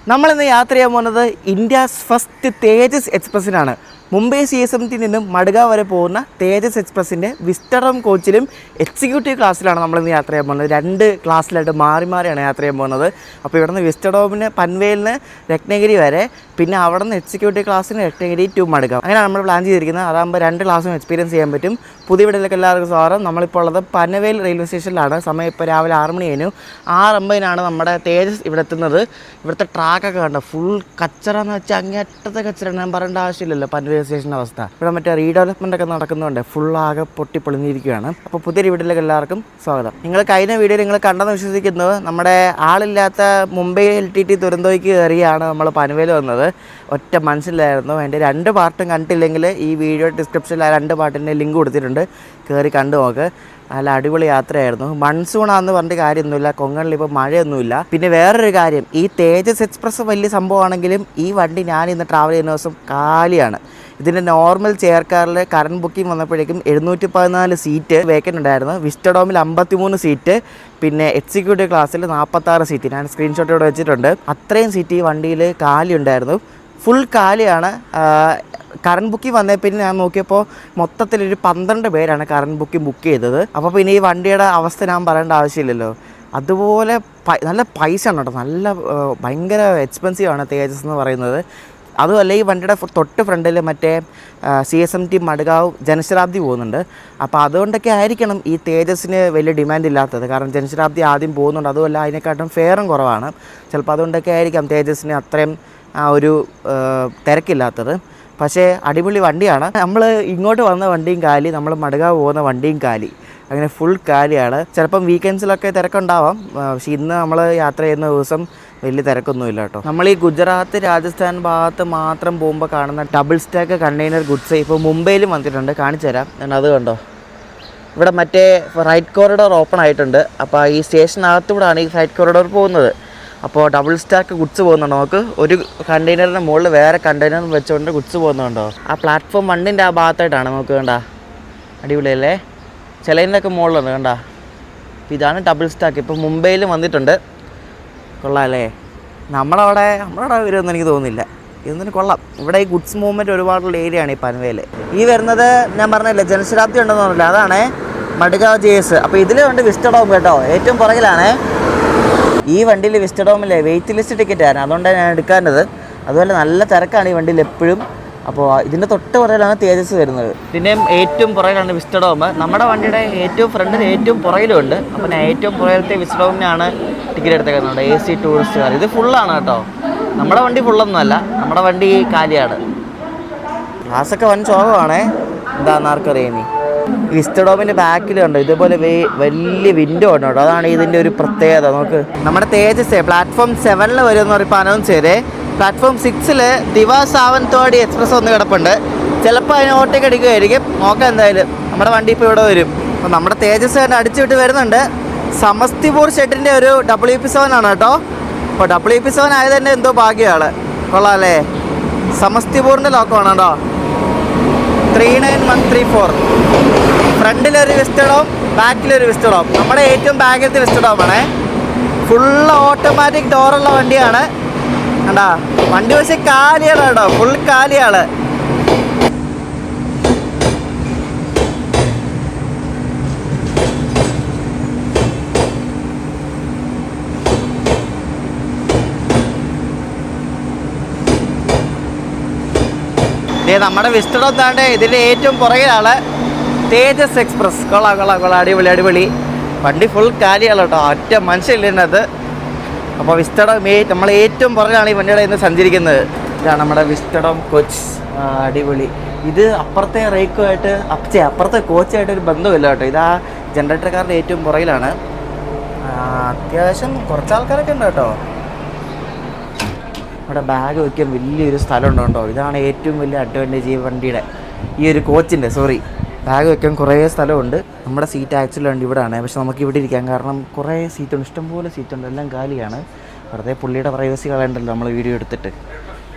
നമ്മളിന്ന് യാത്ര ചെയ്യാൻ പോകുന്നത് ഇന്ത്യാസ് ഫസ്റ്റ് തേജസ് എക്സ്പ്രസ്സിനാണ്. മുംബൈ CSMT നിന്നും മഡ്ഗാവ് വരെ പോകുന്ന തേജസ് എക്സ്പ്രസ്സിൻ്റെ വിസ്റ്റഡോം കോച്ചിലും എക്സിക്യൂട്ടീവ് ക്ലാസ്സിലാണ് നമ്മളിന്ന് യാത്ര ചെയ്യാൻ പോകുന്നത്. 2 ക്ലാസ്സിലായിട്ട് മാറി മാറിയാണ് യാത്ര ചെയ്യാൻ പോകുന്നത്. അപ്പോൾ ഇവിടെ നിന്ന് വിസ്റ്റഡോമിന് പൻവേലിന് രത്നഗിരി വരെ, പിന്നെ അവിടെ നിന്ന് എക്സിക്യൂട്ടീവ് ക്ലാസ്സിന് രത്നഗിരി ടു മഡ്ഗാവ്, അങ്ങനെയാണ് നമ്മൾ പ്ലാൻ ചെയ്തിരിക്കുന്നത്. അതാകുമ്പോൾ 2 ക്ലാസ്സും എക്സ്പീരിയൻസ് ചെയ്യാൻ പറ്റും. പുതിയ വീട്ടിലേക്ക് എല്ലാവർക്കും സ്വാഗതം. നമ്മളിപ്പോൾ ഉള്ളത് പനവേൽ റെയിൽവേ സ്റ്റേഷനിലാണ്. സമയം ഇപ്പോൾ രാവിലെ 6 മണി കഴിഞ്ഞു. 6:50 നമ്മുടെ തേജസ് ഇവിടെ എത്തുന്നത്. ഇവിടുത്തെ ട്രാക്കൊക്കെ കണ്ടോ, ഫുൾ കച്ചറ എന്ന് വെച്ചാൽ അങ്ങേറ്റത്തെ കച്ചറ. ഞാൻ പറയേണ്ട ആവശ്യമില്ലല്ലോ പനവേൽ സ്റ്റേഷൻ്റെ അവസ്ഥ. ഇവിടെ മറ്റേ റീഡെവലപ്മെൻ്റ് ഒക്കെ നടക്കുന്നുണ്ട്, ഫുള്ളാകെ പൊട്ടിപ്പൊളിഞ്ഞിരിക്കുകയാണ്. അപ്പോൾ പുതിയൊരു വീട്ടിലേക്ക് എല്ലാവർക്കും സ്വാഗതം. നിങ്ങൾ കഴിഞ്ഞ വീഡിയോ നിങ്ങൾ കണ്ടെന്ന് വിശ്വസിക്കുന്നത്. നമ്മുടെ ആളില്ലാത്ത മുംബൈ LTT ദുരന്തോയ്ക്ക് കയറിയാണ് നമ്മൾ പനവേൽ വന്നത്. ഒറ്റ മനസ്സിലായിരുന്നു. അതിൻ്റെ 2 പാർട്ടും കണ്ടില്ലെങ്കിൽ ഈ വീഡിയോ ഡിസ്ക്രിപ്ഷനിൽ ആ 2 പാർട്ടിൻ്റെ ലിങ്ക് കൊടുത്തിട്ടുണ്ട്, കയറി കണ്ടു നോക്ക്. നല്ല അടിപൊളി യാത്രയായിരുന്നു. മൺസൂണാന്ന് പറഞ്ഞിട്ട് കാര്യമൊന്നുമില്ല, കൊങ്കണിൽ ഇപ്പോൾ മഴയൊന്നുമില്ല. പിന്നെ വേറൊരു കാര്യം, ഈ തേജസ് എക്സ്പ്രസ് വലിയ സംഭവമാണെങ്കിലും ഈ വണ്ടി ഞാൻ ഇന്ന് ട്രാവൽ ചെയ്യുന്ന ദിവസം കാലിയാണ്. ഇതിൻ്റെ നോർമൽ ചെയർ കാറിൽ കറണ്ട് ബുക്കിംഗ് വന്നപ്പോഴേക്കും 714 സീറ്റ് വേക്കൻ്റ് ഉണ്ടായിരുന്നു. വിസ്റ്റഡോമിൽ 53 സീറ്റ്, പിന്നെ എക്സിക്യൂട്ടീവ് ക്ലാസ്സിൽ 46 സീറ്റ്. ഞാൻ സ്ക്രീൻഷോട്ട് ഇവിടെ വെച്ചിട്ടുണ്ട്. അത്രയും സീറ്റ് ഈ വണ്ടിയിൽ കാലി ഉണ്ടായിരുന്നു, ഫുൾ കാലിയാണ്. കറണ്ട് ബുക്കിംഗ് വന്നേ പിന്നെ ഞാൻ നോക്കിയപ്പോൾ മൊത്തത്തിലൊരു 12 പേരാണ് കറണ്ട് ബുക്ക് ചെയ്തത്. അപ്പോൾ പിന്നെ ഈ വണ്ടിയുടെ അവസ്ഥ ഞാൻ പറയേണ്ട ആവശ്യമില്ലല്ലോ. അതുപോലെ നല്ല പൈസ ആണ് കേട്ടോ, നല്ല ഭയങ്കര എക്സ്പെൻസീവാണ് തേജസ് എന്ന് പറയുന്നത്. അതുമല്ല ഈ വണ്ടിയുടെ തൊട്ട് ഫ്രണ്ടിൽ മറ്റേ CSMT മഡ്ഗാവ് ജനശതാബ്ദി പോകുന്നുണ്ട്. അപ്പോൾ അതുകൊണ്ടൊക്കെ ആയിരിക്കണം ഈ തേജസ്സിന് വലിയ ഡിമാൻഡ് ഇല്ലാത്തത്. കാരണം ജനശതാബ്ദി ആദ്യം പോകുന്നുണ്ട്, അതുമല്ല അതിനെക്കാട്ടും ഫെയറും കുറവാണ്. ചിലപ്പോൾ അതുകൊണ്ടൊക്കെ ആയിരിക്കാം തേജസ്സിന് അത്രയും ഒരു തിരക്കില്ലാത്തത്. പക്ഷേ അടിപൊളി വണ്ടിയാണ്. നമ്മൾ ഇങ്ങോട്ട് വന്ന വണ്ടിയും കാലി, നമ്മൾ മഡ്ഗാവ് പോകുന്ന വണ്ടിയും കാലി, അങ്ങനെ ഫുൾ കാലിയാണ്. ചിലപ്പം വീക്കെൻഡ്സിലൊക്കെ തിരക്കുണ്ടാവാം, പക്ഷേ ഇന്ന് നമ്മൾ യാത്ര ചെയ്യുന്ന ദിവസം വലിയ തിരക്കൊന്നുമില്ല കേട്ടോ. നമ്മൾ ഈ ഗുജറാത്ത് രാജസ്ഥാൻ ഭാഗത്ത് മാത്രം പോകുമ്പോൾ കാണുന്ന ഡബിൾ സ്റ്റാക്ക് കണ്ടെയ്നർ ഗുഡ്സ് ഇപ്പോൾ മുംബൈയിലും വന്നിട്ടുണ്ട്. കാണിച്ചു തരാം. ഞാൻ അത് കണ്ടോ, ഇവിടെ മറ്റേ റൈറ്റ് കോറിഡോർ ഓപ്പൺ ആയിട്ടുണ്ട്. അപ്പോൾ ഈ സ്റ്റേഷനകത്തൂടെയാണ് ഈ റൈറ്റ് കോറിഡോർ പോകുന്നത്. അപ്പോൾ ഡബിൾ സ്റ്റാക്ക് ഗുഡ്സ് പോകുന്നുണ്ടോ നമുക്ക്, ഒരു കണ്ടെയ്നറിൻ്റെ മുകളിൽ വേറെ കണ്ടെയ്നർ വെച്ചുകൊണ്ട് ഗുഡ്സ് പോകുന്നുണ്ടോ. ആ പ്ലാറ്റ്ഫോം 1ൻ്റെ ആ ഭാഗത്തായിട്ടാണ് നമുക്ക്. കണ്ട അടിപൊളിയല്ലേ, ചിലതിൻ്റെയൊക്കെ മുകളിലുണ്ട് കണ്ട. അപ്പോൾ ഇതാണ് ഡബിൾ സ്റ്റാക്ക്. ഇപ്പോൾ മുംബൈയിലും വന്നിട്ടുണ്ട്. കൊള്ളാം അല്ലേ. നമ്മളവിടെ വരുമെന്ന് എനിക്ക് തോന്നുന്നില്ല. ഇതൊന്നും കൊള്ളാം. ഇവിടെ ഈ ഗുഡ്സ് മൂവ്മെൻറ്റ് ഒരുപാടുള്ള ഏരിയയാണ് ഈ പനവേൽ. ഈ വരുന്നത് ഞാൻ പറഞ്ഞില്ലേ ജനശതാബ്ദി ഉണ്ടെന്ന് പറഞ്ഞില്ല, അതാണ് മഡ്ഗാവ് JS. അപ്പോൾ ഇതിലുണ്ട് വിസ്റ്റഡോം കേട്ടോ, ഏറ്റവും പുറകിലാണ്. ഈ വണ്ടിയിൽ വിസ്റ്റഡോമിലെ വെയിറ്റ് ലിസ്റ്റ് ടിക്കറ്റ് ആയിരുന്നു, അതുകൊണ്ടാണ് ഞാൻ എടുക്കാറുള്ളത്. അതുപോലെ നല്ല തിരക്കാണ് ഈ വണ്ടിയിൽ എപ്പോഴും. അപ്പോൾ ഇതിൻ്റെ തൊട്ട് പുറകിലാണ് തേജസ് വരുന്നത്. ഇതിൻ്റെയും ഏറ്റവും പുറകിലാണ് വിസ്റ്റഡോം. നമ്മുടെ വണ്ടിയുടെ ഏറ്റവും ഫ്രണ്ടിൽ ഏറ്റവും പുറകിലുണ്ട്. അപ്പോൾ ഞാൻ ഏറ്റവും പുറകിലത്തെ വിസ്റ്റഡോമിനാണ് ടിക്കറ്റ് എടുത്തേക്കുന്നത്. AC tourist car. ഇത് ഫുള്ളാണ് കേട്ടോ, നമ്മുടെ വണ്ടി ഫുള്ളൊന്നുമല്ല, നമ്മുടെ വണ്ടി കാലിയാണ്. ഗ്ലാസ്സൊക്കെ വൻ ശോകമാണേ, എന്താണെന്ന് ആർക്കറിയാം. വിസ്റ്റഡോമിൻ്റെ ബാക്കിലുണ്ടോ ഇതുപോലെ വലിയ വിൻഡോ ഉണ്ട് കേട്ടോ, അതാണ് ഇതിൻ്റെ ഒരു പ്രത്യേകത. നമുക്ക് നമ്മുടെ തേജസ് പ്ലാറ്റ്ഫോം 7 വരുമെന്ന് പറയുമ്പോൾ അനൗൺസ് ചെയ്തേ. പ്ലാറ്റ്ഫോം 6 ദിവാ സാവന്തവാടി എക്സ്പ്രസ് ഒന്ന് കിടപ്പുണ്ട്. ചിലപ്പോൾ അതിന് ഓട്ടേക്ക് അടിക്കുമായിരിക്കും, നോക്കാം എന്തായാലും. നമ്മുടെ വണ്ടി ഇപ്പോൾ ഇവിടെ വരും. അപ്പോൾ നമ്മുടെ തേജസ് തന്നെ അടിച്ചുവിട്ട് വരുന്നുണ്ട്. സമസ്തിപൂർ ഷെഡിൻ്റെ ഒരു WP7 ആണ് കേട്ടോ. അപ്പോൾ WP7 ആയത് തന്നെ എന്തോ ഭാഗ്യമാണ്. കൊള്ളാം അല്ലേ. സമസ്തിപൂറിൻ്റെ ലോക്കമാണ് കേട്ടോ. 39134. ഫ്രണ്ടിലൊരു വിസ്റ്റഡോം, ബാക്കിലൊരു വിസ്റ്റഡോം. നമ്മുടെ ഏറ്റവും ബാക്കിലത്തെ വിസ്റ്റഡോമാണേ. ഫുള്ള് ഓട്ടോമാറ്റിക് ഡോറുള്ള വണ്ടിയാണ് കണ്ടാ. വണ്ടി പക്ഷേ കാലിയാണ് കേട്ടോ, ഫുൾ കാലിയാണ്. നമ്മുടെ വിസ്റ്റഡോം താണ്ട് ഇതിൻ്റെ ഏറ്റവും പുറകിലാണ് തേജസ് എക്സ്പ്രസ്. കൊള്ളാം, അടിപൊളി. വണ്ടി ഫുൾ കാലിയാണ് കേട്ടോ, ഒറ്റ മനുഷ്യനില്ലത്. അപ്പോൾ വിസ്റ്റഡോം നമ്മൾ ഏറ്റവും പുറകിലാണ് ഈ വണ്ടിയുടെ ഇന്ന് സഞ്ചരിക്കുന്നത്. ഇതാണ് നമ്മുടെ വിസ്റ്റഡോം കോച്ച്. അടിപൊളി. ഇത് അപ്പുറത്തെ റേക്കുമായിട്ട് അപ്പുറത്തെ കോച്ചായിട്ട് ഒരു ബന്ധമില്ല കേട്ടോ. ഇതാ ജനറേറ്റർ കാറിൻ്റെ ഏറ്റവും പുറകിലാണ്. അത്യാവശ്യം കുറച്ച് ആൾക്കാരൊക്കെ ഉണ്ട് കേട്ടോ. ഇവിടെ ബാഗ് വയ്ക്കാൻ വലിയൊരു സ്ഥലമുണ്ട് കേട്ടോ. ഇതാണ് ഏറ്റവും വലിയ അഡ്വാൻറ്റേജ് ഈ വണ്ടിയുടെ, ഈ ഒരു കോച്ചിൻ്റെ. ബാഗ് വയ്ക്കാൻ കുറേ സ്ഥലമുണ്ട്. നമ്മുടെ സീറ്റ് ആക്ച്വലി ഉണ്ട് ഇവിടെയാണ്, പക്ഷെ നമുക്ക് ഇവിടെ ഇരിക്കാം. കാരണം കുറേ സീറ്റുണ്ട്, ഇഷ്ടംപോലെ സീറ്റുണ്ട്, എല്ലാം കാലിയാണ്. വെറുതെ പുള്ളിയുടെ പ്രൈവസി കളയണ്ടല്ലോ നമ്മൾ വീഡിയോ എടുത്തിട്ട്.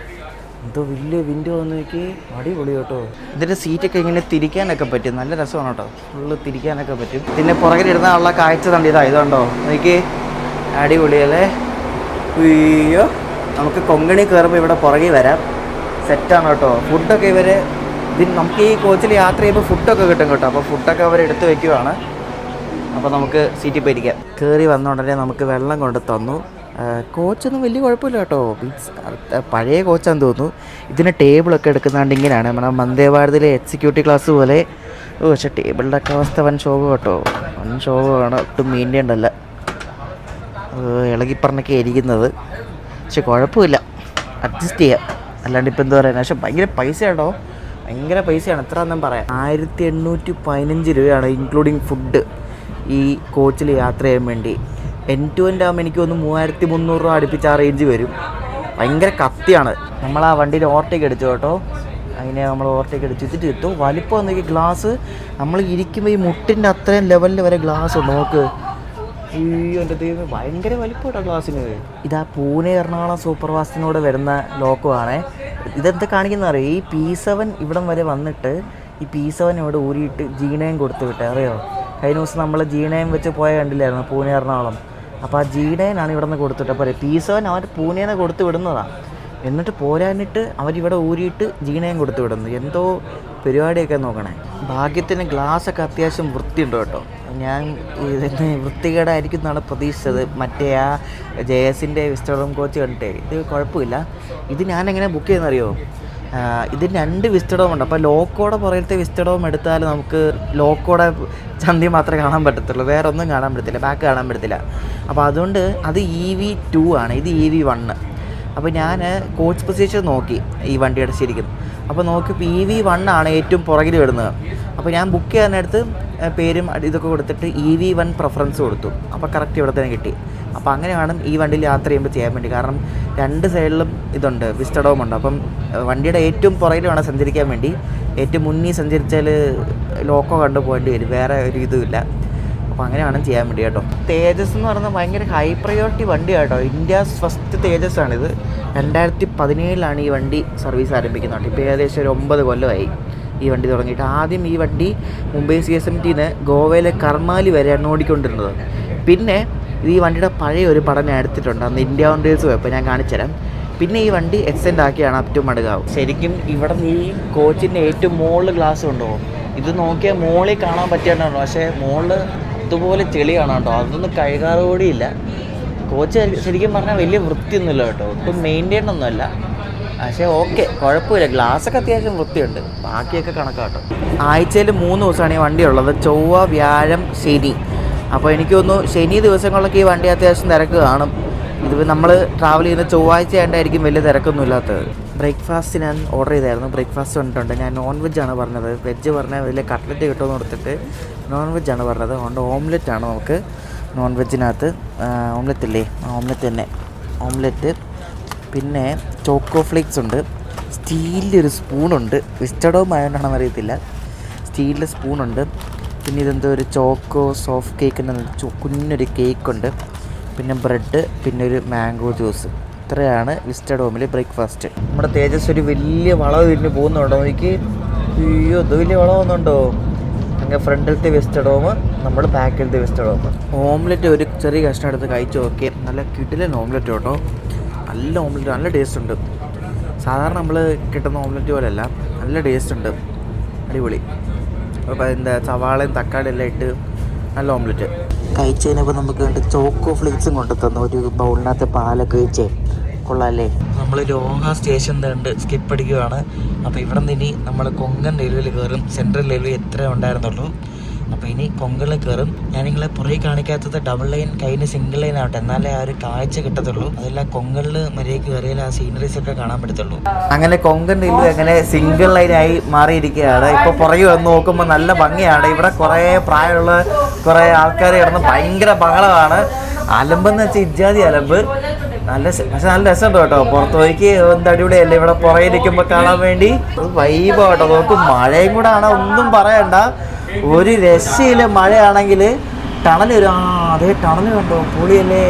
എന്തോ വലിയ വിൻഡോ വന്ന് നോക്കി, അടിപൊളി കേട്ടോ. ഇതിൻ്റെ സീറ്റൊക്കെ ഇങ്ങനെ തിരിക്കാനൊക്കെ പറ്റും, നല്ല രസമാണ് കേട്ടോ. ഫുള്ള് തിരിക്കാനൊക്കെ പറ്റും. ഇതിൻ്റെ പുറകിലിരുന്നുള്ള കാഴ്ച കണ്ട് ഇതുണ്ടോ നോക്കി, അടിപൊളിയല്ലേ. അയ്യോ നമുക്ക് കൊങ്കണി കയറുമ്പോൾ ഇവിടെ പുറകെ വരാം. സെറ്റാണ് കേട്ടോ. ഫുഡൊക്കെ നമുക്ക് ഈ കോച്ചിൽ യാത്ര ചെയ്യുമ്പോൾ ഫുഡൊക്കെ കിട്ടും കേട്ടോ. അപ്പോൾ ഫുഡൊക്കെ അവർ എടുത്ത് വയ്ക്കുവാണ്. അപ്പോൾ നമുക്ക് സീറ്റിൽ പോയിരിക്കാം. കയറി വന്ന ഉടനെ നമുക്ക് വെള്ളം കൊണ്ട് തന്നു. കോച്ചൊന്നും വലിയ കുഴപ്പമില്ല കേട്ടോ. മീൻസ് പഴയ കോച്ചാന്ന് തോന്നുന്നു. ഇതിന് ടേബിളൊക്കെ എടുക്കുന്നതുകൊണ്ട് ഇങ്ങനെയാണ് നമ്മുടെ വന്ദേ ഭാരതിലെ എക്സിക്യൂട്ടീവ് ക്ലാസ് പോലെ. പക്ഷേ ടേബിളിൻ്റെ ഒക്കെ അവസ്ഥ വൻ ശോകം കേട്ടോ. വൻ ശോകമാണ്. ഒട്ടും മെയിൻറ്റെയിൻഡ് അല്ല. ഇളകി പറഞ്ഞൊക്കെ ഇരിക്കുന്നത്. പക്ഷെ കുഴപ്പമില്ല, അഡ്ജസ്റ്റ് ചെയ്യാം. അല്ലാണ്ട് ഇപ്പം എന്താ പറയുക. പക്ഷേ ഭയങ്കര പൈസ കേട്ടോ. ഭയങ്കര പൈസയാണ്. എത്ര എന്നും പറയാം. 1815 രൂപയാണ് ഇൻക്ലൂഡിങ് ഫുഡ് ഈ കോച്ചിൽ യാത്ര ചെയ്യാൻ വേണ്ടി. N2 ആകുമ്പോൾ എനിക്ക് ഒന്ന് 3300 രൂപ അടുപ്പിച്ച് ആ റേഞ്ച് വരും. ഭയങ്കര കത്തിയാണ്. നമ്മൾ ആ വണ്ടിയിൽ ഓവർടേക്ക് അടിച്ചു കേട്ടോ. അതിനെ നമ്മൾ ഓവർടേക്ക് അടിച്ച് വെച്ചിട്ട് കിട്ടും. വലിപ്പം എന്നൊക്കെ ഗ്ലാസ് നമ്മൾ ഇരിക്കുമ്പോൾ ഈ മുട്ടിൻ്റെ അത്രയും ലെവലിൽ വരെ ഗ്ലാസ് ഉണ്ട്. നോക്ക്. അയ്യോ എൻ്റെ ദൈവം, ഭയങ്കര വലിപ്പം കേട്ടോ ഗ്ലാസ്സിന്. ഇതാ പൂനെ എറണാകുളം സൂപ്പർ ഫാസ്റ്റിനോട് വരുന്ന ലോക്കമാണേ. ഇതെന്താ കാണിക്കുന്ന അറിയോ? ഈ P7 ഇവിടം വരെ വന്നിട്ട് ഈ P7 ഇവിടെ ഊരിയിട്ട് G9 കൊടുത്ത് വിട്ടേ. അറിയോ? കഴിഞ്ഞ ദിവസം നമ്മൾ G9 വെച്ച് പോയ കണ്ടില്ലായിരുന്നു പൂനെ എറണാകുളം. അപ്പോൾ ആ G9 ആണ് ഇവിടെ നിന്ന് കൊടുത്തിട്ട്. അപ്പോൾ P7 അവർ പൂനെന്ന് കൊടുത്ത് വിടുന്നതാണ്. എന്നിട്ട് പോരാനിട്ട് അവരിവിടെ ഊരിയിട്ട് G9 കൊടുത്ത് വിടുന്നു. എന്തോ പരിപാടിയൊക്കെ നോക്കണേ. ഭാഗ്യത്തിന് ഗ്ലാസ്സൊക്കെ അത്യാവശ്യം വൃത്തിയുണ്ട് കേട്ടോ. ഞാൻ ഇതിന് വൃത്തികേടായിരിക്കും എന്നാണ് പ്രതീക്ഷിച്ചത്. മറ്റേ ആ JS-ൻ്റെ വിസ്റ്റോറം കോച്ച് കണ്ടിട്ടേ ഇത് കുഴപ്പമില്ല. ഇത് ഞാനെങ്ങനെ ബുക്ക് ചെയ്യുന്നറിയോ? ഇതിന് 2 വിസ്റ്റഡോം ഉണ്ട്. അപ്പോൾ ലോക്കോടെ പുറത്തെ വിസ്റ്റഡോം എടുത്താൽ നമുക്ക് ലോക്കോടെ ചന്തി മാത്രമേ കാണാൻ പറ്റത്തുള്ളൂ. വേറെ ഒന്നും കാണാൻ പറ്റത്തില്ല, ബാക്ക് കാണാൻ പറ്റത്തില്ല. അപ്പോൾ അതുകൊണ്ട് അത് EV2 ആണ്, ഇത് EV1. അപ്പോൾ ഞാൻ കോച്ച് പൊസിഷൻ നോക്കി ഈ വണ്ടിയുടെ ശരിക്കും. അപ്പോൾ നോക്കിയപ്പോൾ EV1 ആണ് ഏറ്റവും പുറകിൽ വരുന്നത്. അപ്പോൾ ഞാൻ ബുക്ക് ചെയ്യാനടുത്ത് പേരും ഇതൊക്കെ കൊടുത്തിട്ട് EV1 പ്രിഫറൻസ് കൊടുത്തു. അപ്പോൾ കറക്റ്റ് ഇവിടെ തന്നെ കിട്ടി. അപ്പോൾ അങ്ങനെയാണ് ഈ വണ്ടിയിൽ യാത്ര ചെയ്യുമ്പോൾ ചെയ്യാൻ വേണ്ടി. കാരണം 2 സൈഡിലും ഇതുണ്ട്, വിസ്റ്റഡോം ഉണ്ട്. അപ്പം വണ്ടിയുടെ ഏറ്റവും പുറകിൽ വേണം സഞ്ചരിക്കാൻ വേണ്ടി. ഏറ്റവും മുന്നിൽ സഞ്ചരിച്ചാൽ ലോക്കോ കണ്ടു പോകേണ്ടി വരും, വേറെ ഒരു ഇതുമില്ല. അപ്പോൾ അങ്ങനെയാണ് ചെയ്യാൻ വേണ്ടി കേട്ടോ. തേജസ് എന്ന് പറയുന്നത് ഭയങ്കര ഹൈ പ്രയോറിറ്റി വണ്ടിയാണ് കേട്ടോ. ഇന്ത്യാസ് ഫസ്റ്റ് തേജസ് ആണിത്. 2017 ഈ വണ്ടി സർവീസ് ആരംഭിക്കുന്നത്. ഇപ്പോൾ ഏകദേശം ഒരു 9 കൊല്ലമായി ഈ വണ്ടി തുടങ്ങിയിട്ട്. ആദ്യം ഈ വണ്ടി മുംബൈ CSMTന്ന് ഗോവയിലെ കർമാലി വരെയാണ് ഓടിക്കൊണ്ടിരുന്നത്. പിന്നെ ഈ വണ്ടിയുടെ പഴയ ഒരു പടം ഞാൻ എടുത്തിട്ടുണ്ട്. അന്ന് ഇന്ത്യ ഓൺ റീൽസ് പോയപ്പോൾ ഞാൻ കാണിച്ചുതരാം. പിന്നെ ഈ വണ്ടി എക്സ്റ്റെൻഡ് ആക്കിയാണ് അപ് ടു മഡ്ഗാവ്. ശരിക്കും ഇവിടെ ഈ കോച്ചിൻ്റെ ഏറ്റവും മുകളിൽ ഗ്ലാസ് ഉണ്ടോ? ഇത് നോക്കിയാൽ മുകളിൽ കാണാൻ പറ്റിയിട്ടുണ്ടോ? പക്ഷേ മുകളിൽ ഇതുപോലെ ചെളിയാണ് കേട്ടോ. അതൊന്നും കഴുകാറുകൂടിയില്ല. കോച്ച് ശരിക്കും പറഞ്ഞാൽ വലിയ വൃത്തിയൊന്നുമില്ല കേട്ടോ. ഒട്ടും മെയിൻറ്റെയിൻ ഒന്നുമല്ല. പക്ഷേ ഓക്കെ, കുഴപ്പമില്ല. ഗ്ലാസ്സൊക്കെ അത്യാവശ്യം വൃത്തിയുണ്ട്. ബാക്കിയൊക്കെ കണക്കാട്ടോ. ആഴ്ചയിൽ 3 ദിവസമാണ് ഈ വണ്ടി ഉള്ളത്. ചൊവ്വ, വ്യാഴം, ശനി. അപ്പോൾ എനിക്ക് തോന്നുന്നു ശനി ദിവസങ്ങളിലൊക്കെ ഈ വണ്ടി അത്യാവശ്യം തിരക്ക് കാണും. ഇത് നമ്മൾ ട്രാവൽ ചെയ്യുന്ന ചൊവ്വാഴ്ച ആയിട്ടായിരിക്കും വലിയ തിരക്കൊന്നും ഇല്ലാത്തത്. ബ്രേക്ക്ഫാസ്റ്റ് ഞാൻ ഓർഡർ ചെയ്തായിരുന്നു. ബ്രേക്ക്ഫാസ്റ്റ് വന്നിട്ടുണ്ട്. ഞാൻ നോൺ വെജാണ് പറഞ്ഞത്. വെജ് പറഞ്ഞാൽ വലിയ കട്ട്ലറ്റ് കിട്ടുമെന്ന് കൊടുത്തിട്ട് നോൺ വെജാണ് പറഞ്ഞത്. അതുകൊണ്ട് ഓംലെറ്റാണ് നമുക്ക്. നോൺ വെജിനകത്ത് ഓംലെറ്റ് ഇല്ലേ? ഓംലെറ്റ് തന്നെ. ഓംലെറ്റ്, പിന്നെ ചോക്കോ ഫ്ലേക്സ് ഉണ്ട്. സ്റ്റീലിൻ്റെ ഒരു സ്പൂണുണ്ട്. വിസ്റ്റഡോം ആയതുകൊണ്ടാണെന്ന് അറിയത്തില്ല. സ്റ്റീലിൻ്റെ സ്പൂണുണ്ട്. പിന്നെ ഇതെന്തോ ഒരു ചോക്കോ സോഫ്റ്റ് കേക്ക് എന്ന കുഞ്ഞൊരു കേക്കുണ്ട്. പിന്നെ ബ്രെഡ്, പിന്നെ ഒരു മാംഗോ ജ്യൂസ്. ഇത്രയാണ് വിസ്റ്റഡോമിൽ ബ്രേക്ക്ഫാസ്റ്റ്. നമ്മുടെ തേജസ് ഒരു വലിയ വളവ് തിരിഞ്ഞ് പോകുന്നുണ്ടോ? എനിക്ക് അയ്യോ ഇത് വലിയ വളവൊന്നുണ്ടോ? അങ്ങനെ ഫ്രണ്ടിലത്തെ വിസ്റ്റഡോം, നമ്മൾ ബാക്കിലത്തെ വിസ്റ്റഡോം. ഓംലെറ്റ് ഒരു ചെറിയ കഷ്ണം എടുത്ത് കഴിച്ച് നോക്കി. നല്ല കിടിലൻ ഓംലെറ്റ് കേട്ടോ. നല്ല ഓംലെറ്റ്, നല്ല ടേസ്റ്റ് ഉണ്ട്. സാധാരണ നമ്മൾ കിട്ടുന്ന ഓംലെറ്റ് പോലെയല്ല, നല്ല ടേസ്റ്റ് ഉണ്ട്. അടിപൊളി. അപ്പോൾ എന്താ സവാളയും തക്കാളി എല്ലാം ഇട്ട് നല്ല ഓംലെറ്റ് കഴിച്ച് കഴിഞ്ഞപ്പോൾ നമുക്ക് വേണ്ടി ചോക്കോ ഫ്ലേക്സും കൊണ്ട് തന്നു. ഒരു ബൗളിനകത്ത് പാലൊക്കെ വെച്ച് കൊള്ളാമല്ലേ. നമ്മൾ രോഹ സ്റ്റേഷൻ കണ്ട് സ്കിപ്പ് അടിക്കുകയാണ്. അപ്പോൾ ഇവിടെ നിന്ന് ഇനി നമ്മൾ കൊങ്കൺ റെയിൽവേയിൽ കയറും. സെൻട്രൽ റെയിൽവേ എത്ര ഉണ്ടായിരുന്നുള്ളൂ. അപ്പോൾ ഇനി കൊങ്കണിൽ കയറും. ഞാൻ നിങ്ങളെ പുറകെ കാണിക്കാത്തത് ഡബിൾ ലൈൻ, കയ്യിൽ സിംഗിൾ ലൈൻ ആവട്ടെ, എന്നാലേ ആ ഒരു കാഴ്ച കിട്ടത്തുള്ളൂ. അതെല്ലാം കൊങ്കണിൽ മര്യാദയ്ക്ക് കയറിയാൽ ആ സീനറീസ് ഒക്കെ കാണാൻ പറ്റത്തുള്ളൂ. അങ്ങനെ കൊങ്കൺ റെയിൽവേ അങ്ങനെ സിംഗിൾ ലൈനായി മാറിയിരിക്കുകയാണ്. ഇപ്പോൾ പുറകെ വന്ന് നോക്കുമ്പോൾ നല്ല ഭംഗിയാണ്. ഇവിടെ കുറേ പ്രായമുള്ള കുറേ ആൾക്കാർ കിടന്ന് ഭയങ്കര ബഹളമാണ്. അലമ്പെന്ന് വെച്ചാൽ ഇജാതി അലമ്പ്. പക്ഷെ നല്ല രസമുണ്ട് കേട്ടോ. പുറത്ത് പോയിക്ക് എന്ത് അടിപൊളിയല്ലേ ഇവിടെ പുറകെ ഇരിക്കുമ്പോൾ കാണാൻ വേണ്ടി. വൈബ് കേട്ടോ. നോക്കും മഴയും കൂടെ ആണ്, ഒന്നും പറയണ്ട. ഒരു രക്ഷയില്ല. മഴയാണെങ്കിൽ ടണൽ വരും. അതേ ടണൽ കണ്ടോ, പൊളിയല്ലേ.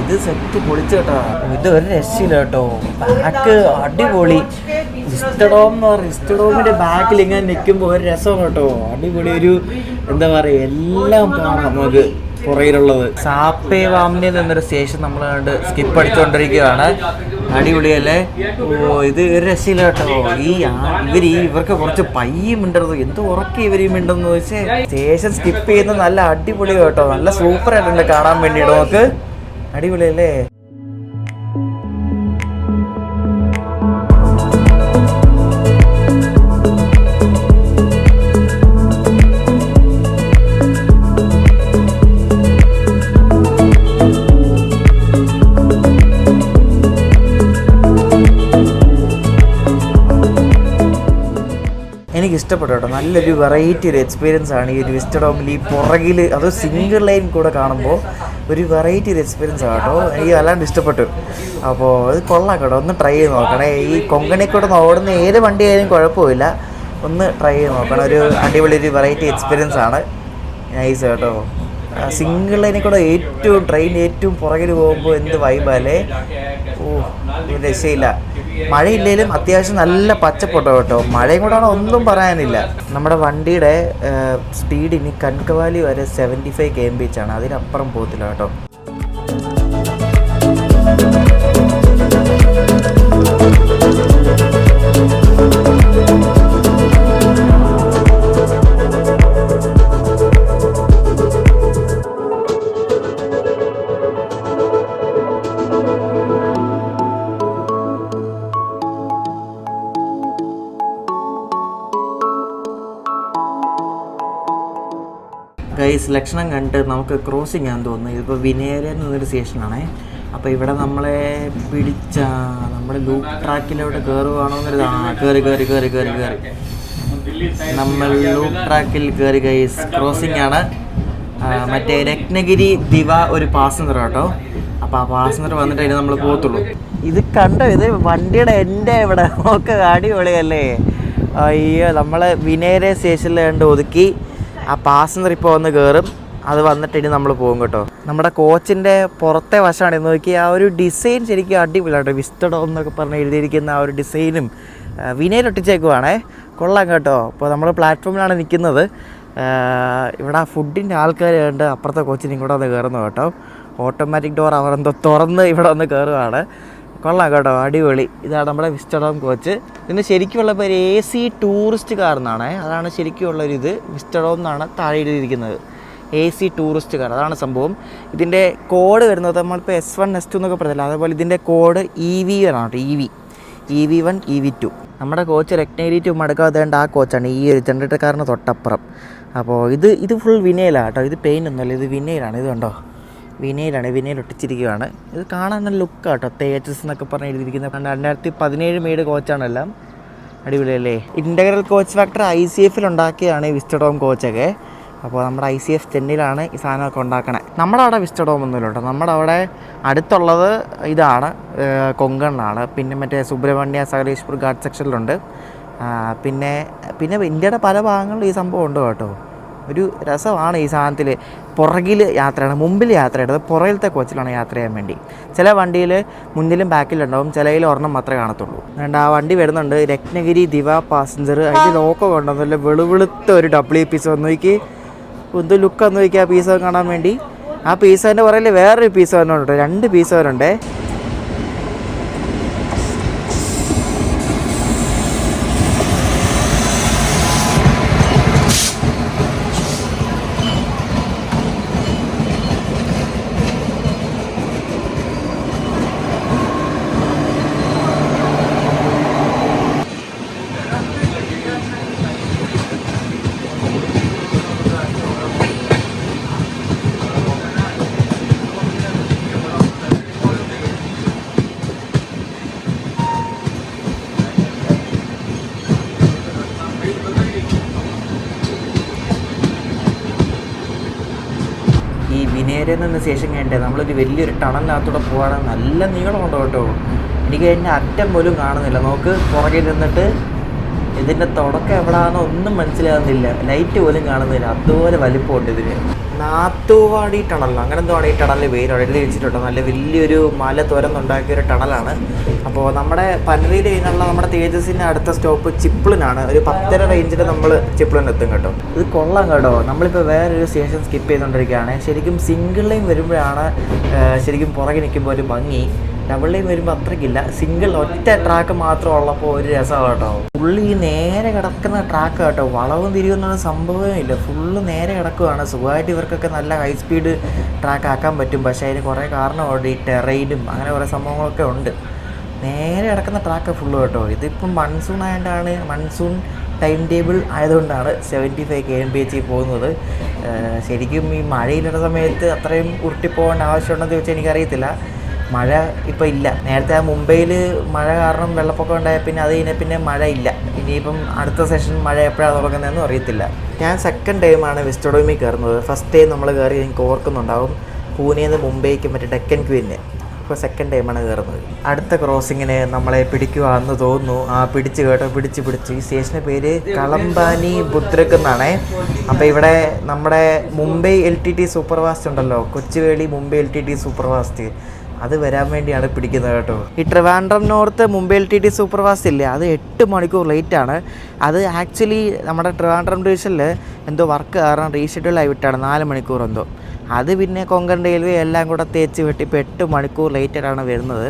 ഇത് സെറ്റ് പൊളിച്ചു കേട്ടോ. ഇത് ഒരു രക്ഷയില്ല കേട്ടോ. ബാക്ക് അടിപൊളി. വിസ്റ്റഡോം എന്ന് പറയുന്നത്, വിസ്റ്റഡോമിൻ്റെ ബാക്കിൽ ഇങ്ങനെ നിൽക്കുമ്പോൾ ഒരു രസം കേട്ടോ. അടിപൊളി. ഒരു എന്താ പറയുക, എല്ലാം കാണാം നമുക്ക്. പുറകിലുള്ളത്. സാപ്പേ വാമിനെ എന്നൊരു സ്റ്റേഷൻ നമ്മൾ കണ്ട് സ്കിപ്പ് അടിച്ചുകൊണ്ടിരിക്കുകയാണ്. അടിപൊളിയല്ലേ? ഓ, ഇത് ഒരു രക്ഷയില്ല കേട്ടോ. ഇവർക്ക് കുറച്ച് പയ്യ മിണ്ടരുത്. എന്ത് ഉറക്കി ഇവർ മിണ്ടെന്ന് ചോദിച്ചാൽ സ്റ്റേഷൻ സ്കിപ്പ് ചെയ്യുന്നത് നല്ല അടിപൊളി കേട്ടോ. നല്ല സൂപ്പർ ആയിട്ടുണ്ട് കാണാൻ വേണ്ടിയിട്ട്. നമുക്ക് അടിപൊളിയല്ലേ? എനിക്ക് ഇഷ്ടപ്പെട്ടു കേട്ടോ. നല്ലൊരു വെറൈറ്റി ഒരു എക്സ്പീരിയൻസ് ആണ് ഈ ഒരു വിസ്റ്റഡോമിൽ. ഈ പുറകിൽ അത് സിംഗിൾ ലൈൻ കൂടെ കാണുമ്പോൾ ഒരു വെറൈറ്റി ഒരു എക്സ്പീരിയൻസ് ആണ് കേട്ടോ. എനിക്ക് വല്ലാണ്ട് ഇഷ്ടപ്പെട്ടു. അപ്പോൾ ഇത് കൊള്ളാം കേട്ടോ. ഒന്ന് ട്രൈ ചെയ്ത് നോക്കണേ. ഈ കൊങ്കണി കൂടെ ഓടുന്ന ഏത് വണ്ടി ആയാലും കുഴപ്പമില്ല, ഒന്ന് ട്രൈ ചെയ്ത് നോക്കണം. ഒരു അടിപൊളി ഒരു വെറൈറ്റി എക്സ്പീരിയൻസ് ആണ്. നൈസ് കേട്ടോ. സിംഗിൾ ലൈനിൽ കൂടെ ട്രെയിൻ ഏറ്റവും പുറകിൽ പോകുമ്പോൾ എന്ത് വൈബല്ലേ. ഓ, ഒരു രക്ഷയില്ല. മഴയില്ലെങ്കിലും അത്യാവശ്യം നല്ല പച്ചപ്പൊട്ടോ കേട്ടോ. മഴയും കൂടെ ഒന്നും പറയാനില്ല. നമ്മുടെ വണ്ടിയുടെ സ്പീഡ് ഇനി കൻകവാലി വരെ 75 km/h ആണ്. അതിനപ്പുറം പോകത്തില്ല കേട്ടോ. ഗൈസ്, ലക്ഷണം കണ്ടിട്ട് നമുക്ക് ക്രോസിങ് ആണെന്ന് തോന്നുന്നു. ഇതിപ്പോൾ വിനേരൻ എന്നൊരു സ്റ്റേഷനാണേ. അപ്പോൾ ഇവിടെ നമ്മളെ നമ്മൾ ലൂപ്പ് ട്രാക്കിലൂടെ കയറുവാണോ എന്നൊരു കയറി നമ്മൾ ലൂപ്പ് ട്രാക്കിൽ കയറി. ഗൈസ്, ക്രോസിങ് ആണ്. മറ്റേ രത്നഗിരി ദിവ ഒരു പാസഞ്ചർ കേട്ടോ. അപ്പോൾ ആ പാസഞ്ചർ വന്നിട്ട് അതിന് നമ്മൾ പോകത്തുള്ളൂ. ഇത് കണ്ടോ? ഇത് വണ്ടിയുടെ എൻ്റെ ഇവിടെ നോക്ക്, അടിപൊളിയല്ലേ? അയ്യോ, നമ്മൾ വിനേര സ്റ്റേഷനിൽ കണ്ട് ഒതുക്കി. ആ പാസഞ്ചർ ഇപ്പോൾ വന്ന് കയറും. അത് വന്നിട്ട് ഇനി നമ്മൾ പോകും കേട്ടോ. നമ്മുടെ കോച്ചിൻ്റെ പുറത്തെ വശമാണ് എന്ന് നോക്കി. ആ ഒരു ഡിസൈൻ ശരിക്കും അടിപൊളിയാട്ടോ. വിസ്റ്റഡോം എന്നൊക്കെ പറഞ്ഞ് എഴുതിയിരിക്കുന്ന ആ ഒരു ഡിസൈനും വിനയിലൊട്ടിച്ചേക്കുവാണേ. കൊള്ളാം കേട്ടോ. അപ്പോൾ നമ്മൾ പ്ലാറ്റ്ഫോമിലാണ് നിൽക്കുന്നത്. ഇവിടെ ആ ഫുഡിൻ്റെ ആൾക്കാർ കണ്ട് അപ്പുറത്തെ കോച്ചിനും കൂടെ വന്ന് കയറുന്നു കേട്ടോ. ഓട്ടോമാറ്റിക് ഡോർ അവരെന്തോ തുറന്ന് ഇവിടെ വന്ന് കയറുകയാണ്. കൊള്ളാം കേട്ടോ, അടിപൊളി. ഇതാണ് നമ്മുടെ വിസ്റ്റഡോം കോച്ച്. ഇതിന് ശരിക്കുമുള്ള പേര് AC ടൂറിസ്റ്റ് കാർ എന്നാണ്. അതാണ് ശരിക്കുമുള്ളൊരിത്. വിസ്റ്റഡോം എന്നാണ് താഴെ എഴുതിയിരിക്കുന്നത്. AC ടൂറിസ്റ്റ് കാർ, അതാണ് സംഭവം. ഇതിൻ്റെ കോഡ് വരുന്നത് നമ്മളിപ്പോൾ S1 S2 എന്നൊക്കെ പറഞ്ഞില്ല, അതേപോലെ ഇതിൻ്റെ കോഡ് EV1 ആണ് കേട്ടോ. EV1 EV2. നമ്മുടെ കോച്ച് രത്നഗിരി ടു മടക്കാതേണ്ട ആ കോച്ചാണ്, ഈ ഒരു ജനറേറ്റർക്കാരന് തൊട്ടപ്പുറം. അപ്പോൾ ഇത് ഫുൾ വിനയിലാണ് കേട്ടോ. ഇത് പെയിൻ്റ് ഒന്നുമല്ല, ഇത് വിനയിലാണ്. ഇത് കണ്ടോ, വിനയിൽ ഒട്ടിച്ചിരിക്കുകയാണ്. ഇത് കാണാൻ നല്ല ലുക്കാണ് കേട്ടോ. തേജസ് എന്നൊക്കെ പറഞ്ഞ് എഴുതിയിരിക്കുന്നത്. 2017 മെയ്ഡ് കോച്ചാണെല്ലാം. അടിപൊളിയല്ലേ? ഇൻ്റഗ്രൽ കോച്ച് ഫാക്ടർ ICF ഉണ്ടാക്കിയതാണ് ഈ വിസ്റ്റഡോം കോച്ചൊക്കെ. അപ്പോൾ നമ്മുടെ ICF ചെന്നൈയിലാണ് ഈ സാധനമൊക്കെ ഉണ്ടാക്കണേ. നമ്മുടെ അവിടെ വിസ്റ്റഡോം ഒന്നുമില്ല കേട്ടോ. നമ്മുടെ അവിടെ അടുത്തുള്ളത് ഇതാണ്, കൊങ്കണ്ണാണ്. പിന്നെ മറ്റേ സുബ്രഹ്മണ്യ സകലേശ്പൂർ ഘാട്ട് സെക്ഷനിലുണ്ട്. പിന്നെ ഇന്ത്യയുടെ പല ഭാഗങ്ങളിലും ഈ സംഭവം ഉണ്ട് കേട്ടോ. ഒരു രസമാണ് ഈ സാധനത്തിൽ. പുറകിൽ യാത്രയാണ്, മുമ്പിൽ യാത്രയാണ്. പുറകിലത്തെ കോച്ചിലാണ് യാത്ര ചെയ്യാൻ വേണ്ടി. ചില വണ്ടിയിൽ മുന്നിലും ബാക്കിലുണ്ടാവും, ചിലയിൽ ഒരെണ്ണം മാത്രമേ കാണത്തുള്ളൂ. അതുകൊണ്ട് ആ വണ്ടി വരുന്നുണ്ട്, രത്നഗിരി ദിവ പാസഞ്ചർ. അതിൻ്റെ ലോക്കോ കൊണ്ടുവന്നല്ലേ, വെളുവെളുത്ത ഒരു ഡബ്ല്യു പീസ് വന്നു നോക്കി. എന്ത് ലുക്ക് വന്നു നോക്കി ആ പീസ് കാണാൻ വേണ്ടി. ആ പീസിൻ്റെ പുറകിൽ വേറൊരു പീസ് വന്നുണ്ട്, 2 പീസ് വരുന്നുണ്ടേ. ഈ വിനേരൻ എന്ന സ്റ്റേഷൻ കഴിഞ്ഞിട്ട് നമ്മളൊരു വലിയൊരു ടണലിനകത്തൂടെ പോകാൻ നല്ല നീളമുണ്ടോ കേട്ടോ. എനിക്ക് അതിൻ്റെ അറ്റം പോലും കാണുന്നില്ല. നമുക്ക് പുറകിൽ നിന്നിട്ട് ഇതിൻ്റെ തുടക്കം എവിടെയാണെന്ന് ഒന്നും മനസ്സിലാകുന്നില്ല. ലൈറ്റ് പോലും കാണുന്നില്ല, അതുപോലെ വലിപ്പമുണ്ട് ഇതിന്. നാത്തുവാടി ടണൽ, അങ്ങനെ എന്തോ ആണ് ഈ ടണലിൽ പേര് എഴുതി വെച്ചിട്ടുണ്ട്. നല്ല വലിയൊരു മല തുരന്നുണ്ടാക്കിയൊരു ടണലാണ്. അപ്പോൾ നമ്മുടെ പനരിയിൽ നിന്നുള്ള നമ്മുടെ തേജസിൻ്റെ അടുത്ത സ്റ്റോപ്പ് ചിപ്പിളിനാണ്. ഒരു 10:30 റേഞ്ചിൽ നമ്മൾ ചിപ്പിളിനെത്തും കേട്ടോ. ഇത് കൊള്ളാം കേട്ടോ. നമ്മളിപ്പോൾ വേറൊരു സ്റ്റേഷൻ സ്കിപ്പ് ചെയ്തുകൊണ്ടിരിക്കുകയാണ്. ശരിക്കും സിംഗിൾ ലൈൻ വരുമ്പോഴാണ് ശരിക്കും പുറകെ നിൽക്കുമ്പോൾ ഒരു ഭംഗി. ഡബിൾ ലൈൻ വരുമ്പോൾ അത്രയ്ക്കില്ല. സിംഗിൾ ഒറ്റ ട്രാക്ക് മാത്രം ഉള്ളപ്പോൾ ഒരു രസമാണ് കേട്ടോ. ഫുള്ള് ഈ നേരെ കിടക്കുന്ന ട്രാക്ക് കേട്ടോ. വളവും തിരിവെന്നുള്ള സംഭവമേ ഇല്ല. ഫുള്ള് നേരെ കിടക്കുകയാണ്. സുഖമായിട്ട് ഇവർക്കൊക്കെ നല്ല ഹൈ സ്പീഡ് ട്രാക്ക് ആക്കാൻ പറ്റും. പക്ഷേ അതിന് കുറേ കാരണമുണ്ട്. ഈ ടെറൈനും അങ്ങനെ കുറേ സംഭവങ്ങളൊക്കെ ഉണ്ട്. നേരെ കിടക്കുന്ന ട്രാക്ക് ഫുള്ള് കേട്ടോ. ഇതിപ്പം മൺസൂൺ ആയതുകൊണ്ടാണ്, മൺസൂൺ ടൈം ടേബിൾ ആയതുകൊണ്ടാണ് 75 kmph പോകുന്നത്. ശരിക്കും ഈ മഴയിലുള്ള സമയത്ത് അത്രയും ഉരുട്ടിപ്പോകേണ്ട ആവശ്യമുണ്ടെന്ന് ചോദിച്ചാൽ എനിക്കറിയത്തില്ല. മഴ ഇപ്പോൾ ഇല്ല. നേരത്തെ മുംബൈയിൽ മഴ കാരണം വെള്ളപ്പൊക്കം ഉണ്ടായ പിന്നെ അത് കഴിഞ്ഞാൽ പിന്നെ മഴ ഇല്ല. ഇനിയിപ്പം അടുത്ത സെഷൻ മഴ എപ്പോഴാണ് തുടങ്ങുന്നതെന്നും അറിയത്തില്ല. ഞാൻ സെക്കൻഡ് ടൈമാണ് വിസ്റ്റഡോമിൽ കയറുന്നത്. ഫസ്റ്റ് ടൈം നമ്മൾ കയറി എനിക്ക് ഓർക്കുന്നുണ്ടാവും, പൂനെയിൽ നിന്ന് മുംബൈക്ക് മറ്റേ ഡെക്കൻ ക്വീനിന്. ഇപ്പോൾ സെക്കൻഡ് ടൈമാണ് കയറുന്നത്. അടുത്ത ക്രോസിങ്ങിന് നമ്മളെ പിടിക്കുവാന്ന് തോന്നുന്നു. പിടിച്ച് കേട്ടോ, പിടിച്ച്. ഈ സ്റ്റേഷൻ്റെ പേര് കളംബാനി ബുദ്രക് എന്നാണേ. അപ്പോൾ ഇവിടെ നമ്മുടെ മുംബൈ LTT സൂപ്പർ ഫാസ്റ്റ് ഉണ്ടല്ലോ, Kochuveli Mumbai LTT super fast, അത് വരാൻ വേണ്ടിയാണ് പിടിക്കുന്നത് കേട്ടോ. ഈ Trivandrum north Mumbai LTT super fast ഇല്ലേ, അത് 8 മണിക്കൂർ ലേറ്റാണ്. അത് ആക്ച്വലി നമ്മുടെ ട്രിവാൻഡ്രം ഡിവിഷനിൽ എന്തോ വർക്ക് കാരണം റീഷെഡ്യൂൾ ആയി വിട്ടാണ് 4 മണിക്കൂർ എന്തോ. അത് പിന്നെ കൊങ്കൺ റെയിൽവേ എല്ലാം കൂടെ തേച്ച് വെട്ടി ഇപ്പോൾ 8 മണിക്കൂർ ലേറ്റായിട്ടാണ് വരുന്നത്.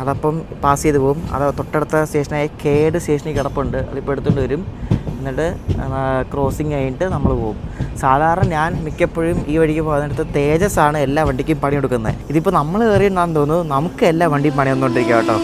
അതപ്പം പാസ് ചെയ്ത് പോകും. അത് തൊട്ടടുത്ത സ്റ്റേഷനായ കേട് സ്റ്റേഷനിൽ കിടപ്പുണ്ട്. അതിപ്പോൾ എടുത്തുകൊണ്ട് വരും. എന്നിട്ട് ക്രോസിങ് കഴിഞ്ഞിട്ട് നമ്മൾ പോകും. സാധാരണ ഞാൻ മിക്കപ്പോഴും ഈ വഴിക്ക് പോകുന്നിടത്ത് തേജസ്സാണ് എല്ലാ വണ്ടിക്കും പണി കൊടുക്കുന്നത്. ഇതിപ്പോൾ നമ്മൾ കയറിയിട്ടുണ്ടെന്ന് തോന്നുന്നു, നമുക്ക് എല്ലാ വണ്ടിയും പണി വന്നുകൊണ്ടിരിക്കുക കേട്ടോ.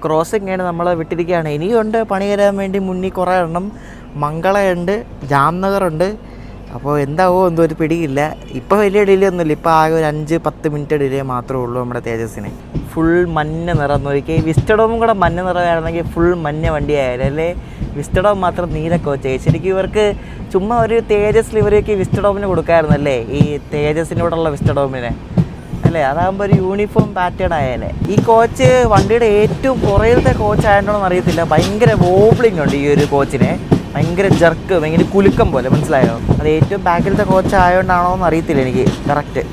ക്രോസിങ് ആണ് നമ്മൾ വിട്ടിരിക്കുകയാണ്. ഇനിയുണ്ട് പണി തരാൻ വേണ്ടി. മുന്നിൽ കുറേ എണ്ണം. മംഗളയുണ്ട്, ജാംനഗറുണ്ട്. അപ്പോൾ എന്താവോ എന്തോ ഒരു പിടിയില്ല. ഇപ്പോൾ വലിയ ഡിലേ ഒന്നുമില്ല. ഇപ്പോൾ ആകെ ഒരു 5-10 മിനിറ്റ് ഡിലേ മാത്രമേ ഉള്ളൂ നമ്മുടെ തേജസ്സിന്. ഫുൾ മഞ്ഞ നിറം നോക്കി. വിസ്റ്റഡോമും കൂടെ മഞ്ഞ നിറമായിരുന്നെങ്കിൽ ഫുൾ മഞ്ഞ വണ്ടിയായാലും അല്ലേ. വിസ്റ്റഡോം മാത്രം നീല കോച്ചായി. ശരിക്കും ഇവർക്ക് ചുമ്മാ ഒരു തേജസ് ലിവറിയൊക്കെ വിസ്റ്റഡോമിന് കൊടുക്കാമായിരുന്നല്ലേ, ഈ തേജസ്സിനോടുള്ള വിസ്റ്റഡോമിനെ അല്ലേ. അതാകുമ്പോൾ ഒരു യൂണിഫോം പാറ്റേൺ ആയാലേ. ഈ കോച്ച് വണ്ടിയുടെ ഏറ്റവും പുറയിലത്തെ കോച്ച് ആയതുകൊണ്ടോന്ന് അറിയത്തില്ല, ഭയങ്കര വോബ്ലിംഗ് ഉണ്ട് ഈ ഒരു കോച്ചിന്. ഭയങ്കര ജർക്ക്, ഭയങ്കര കുലുക്കം പോലെ, മനസ്സിലായോ? അത് ഏറ്റവും ബാക്കിലത്തെ കോച്ച് ആയതുകൊണ്ടാണോ എന്ന് അറിയത്തില്ല എനിക്ക് കറക്റ്റ്.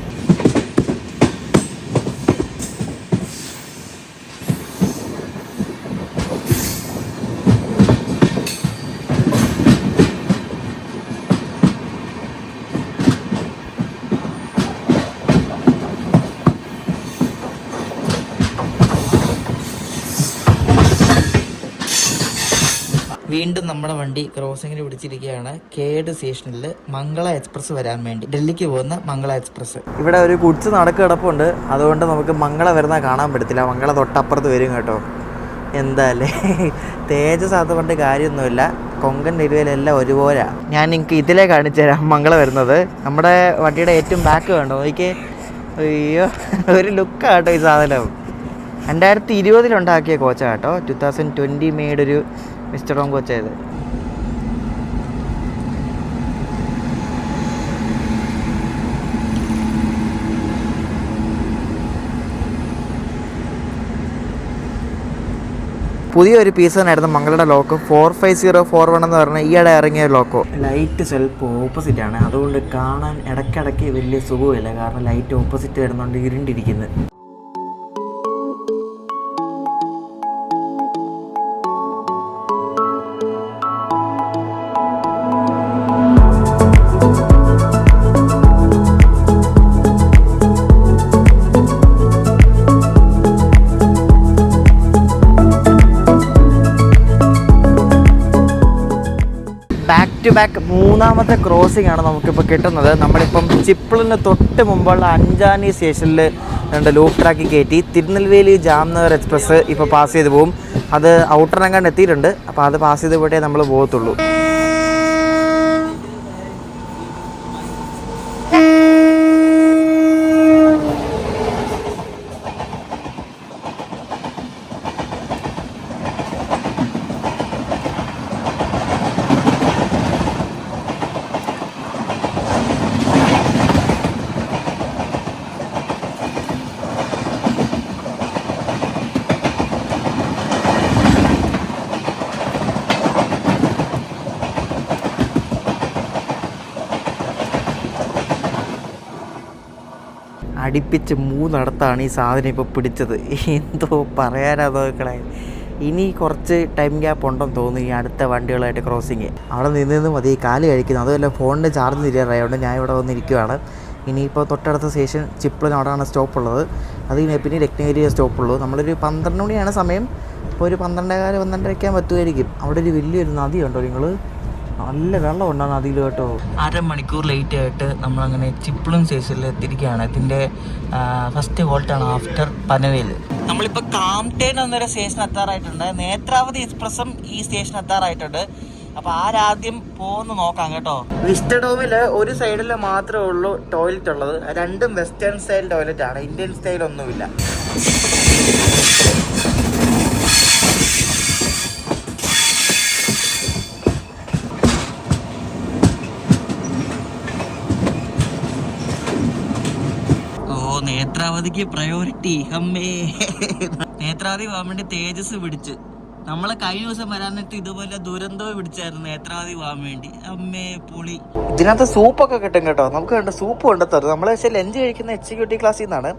വീണ്ടും നമ്മുടെ വണ്ടി ക്രോസിങ്ങിന് പിടിച്ചിരിക്കുകയാണ്. കേട് സ്റ്റേഷനിൽ മംഗള എക്സ്പ്രസ് വരാൻ വേണ്ടി, ഡൽഹിക്ക് പോകുന്ന മംഗള എക്സ്പ്രസ്. ഇവിടെ ഒരു ഗുഡ്സ് നടക്ക് കിടപ്പുണ്ട്. അതുകൊണ്ട് നമുക്ക് മംഗള വരുന്ന കാണാൻ പറ്റത്തില്ല. മംഗള തൊട്ടപ്പുറത്ത് വരും കേട്ടോ. എന്താല്ലേ തേജസ് അതുകൊണ്ട് കാര്യമൊന്നുമില്ല. കൊങ്കൺ റെയിൽവേയിലെല്ലാം ഒരുപോലെ. ഞാൻ നിങ്ങൾക്ക് ഇതിലേ കാണിച്ചു തരാം മംഗള വരുന്നത്. നമ്മുടെ വണ്ടിയുടെ ഏറ്റവും ബാക്ക് കണ്ടോ നോക്കിയേ. അയ്യോ, ഒരു ലുക്കാട്ടോ ഈ സാധനം. 2020 ഉണ്ടാക്കിയ കോച്ചാട്ടോ. 2020 മെയ്ഡൊരു വിസ്റ്റഡോം കോച്ചായത്. പുതിയൊരു പീസ് തന്നെയായിരുന്നു മംഗളയുടെ ലോക്കോ. 45041 എന്ന് പറഞ്ഞാൽ ഈയിടെ ഇറങ്ങിയ ലോക്കോ. ലൈറ്റ് സ്വല്പം ഓപ്പോസിറ്റാണ്. അതുകൊണ്ട് കാണാൻ ഇടയ്ക്കിടയ്ക്ക് വലിയ സുഖമില്ല. കാരണം ലൈറ്റ് ഓപ്പോസിറ്റ് വരുന്നുണ്ട്, ഇരുണ്ടിരിക്കുന്നത്. ബാക്ക് ടു ബാക്ക് മൂന്നാമത്തെ ക്രോസിംഗ് ആണ് നമുക്കിപ്പോൾ കിട്ടുന്നത്. നമ്മളിപ്പം ചിപ്പിളിന് തൊട്ട് മുമ്പുള്ള അഞ്ചാനി സ്റ്റേഷനിൽ രണ്ട് ലൂപ്പ് ട്രാക്ക് കയറ്റി തിരുനെൽവേലി ജാംനഗർ എക്സ്പ്രസ് ഇപ്പോൾ പാസ് ചെയ്ത് പോകും. അത് ഔട്ടറിനെങ്ങാണ്ട് എത്തിയിട്ടുണ്ട്. അപ്പോൾ അത് പാസ് ചെയ്ത് പോയിട്ടേ നമ്മൾ പോകത്തുള്ളൂ. അടുപ്പിച്ച് 3 ഈ സാധനം ഇപ്പോൾ പിടിച്ചത്. എന്തോ പറയാനാ നോക്കളെ. ഇനി കുറച്ച് ടൈം ഗ്യാപ്പ് ഉണ്ടെന്ന് തോന്നുന്നു ഈ അടുത്ത വണ്ടികളായിട്ട് ക്രോസിങ്. അവിടെ നിന്ന് മതി കാല് കഴിക്കുന്നത്. അതുമല്ല ഫോണിൻ്റെ ചാർജ് തീരാറായതുകൊണ്ട് ഞാൻ ഇവിടെ വന്നിരിക്കുകയാണ്. ഇനിയിപ്പോൾ തൊട്ടടുത്ത സ്റ്റേഷൻ ചിപ്പിളിന് അവിടെയാണ് സ്റ്റോപ്പുള്ളത്. അത് പിന്നെ രത്നഗിരി സ്റ്റോപ്പുള്ളൂ. നമ്മളൊരു 12 മണിയാണ് സമയം. അപ്പോൾ ഒരു 12:15 പറ്റുമായിരിക്കും. അവിടെ ഒരു വലിയൊരു നദി ഉണ്ടോ നിങ്ങൾ? നല്ല വെള്ളം ഉണ്ടാകും നദിയിൽ കേട്ടോ. അരമണിക്കൂർ ലേറ്റ് ആയിട്ട് നമ്മളങ്ങനെ ചിപ്പിളും സ്റ്റേഷനിൽ എത്തിയിരിക്കുകയാണ്. ഇതിൻ്റെ ഫസ്റ്റ് ഹോൾട്ടാണ് ആഫ്റ്റർ പനവേൽ. നമ്മളിപ്പോൾ കാംടേൺ എന്നൊരു സ്റ്റേഷൻ എത്താറായിട്ടുണ്ട്. നേത്രാവതി എക്സ്പ്രസും ഈ സ്റ്റേഷൻ എത്താറായിട്ടുണ്ട്. അപ്പോൾ ആരാദ്യം പോകുന്ന നോക്കാം കേട്ടോ. വിസ്റ്റഡോമിൽ ഒരു സൈഡിൽ മാത്രമേ ഉള്ളൂ ടോയ്ലറ്റ് ഉള്ളത്. രണ്ടും വെസ്റ്റേൺ സ്റ്റൈൽ ടോയ്ലറ്റ് ആണ്, ഇന്ത്യൻ സ്റ്റൈൽ ഒന്നുമില്ല. നേത്രാവതിക്ക് പ്രയോറിറ്റി. അമ്മേ, നേത്രാവതി പോകാൻ വേണ്ടി തേജസ് പിടിച്ച്. നമ്മളെ കഴിഞ്ഞ ദിവസം വരാനിട്ട് ഇതുപോലെ ദുരന്തവും പിടിച്ചായിരുന്നു നേത്രാവതി പോകാൻ വേണ്ടി. അമ്മേ പൊളി. ഇതിനകത്ത് സൂപ്പൊക്കെ കിട്ടും കേട്ടോ. നമുക്ക് കണ്ട സൂപ്പ് കൊണ്ടുത്തരും. നമ്മൾ പക്ഷേ ലഞ്ച് കഴിക്കുന്ന എക്സിക്യൂട്ടീവ് ക്ലാസ്സിൽ നിന്നാണ്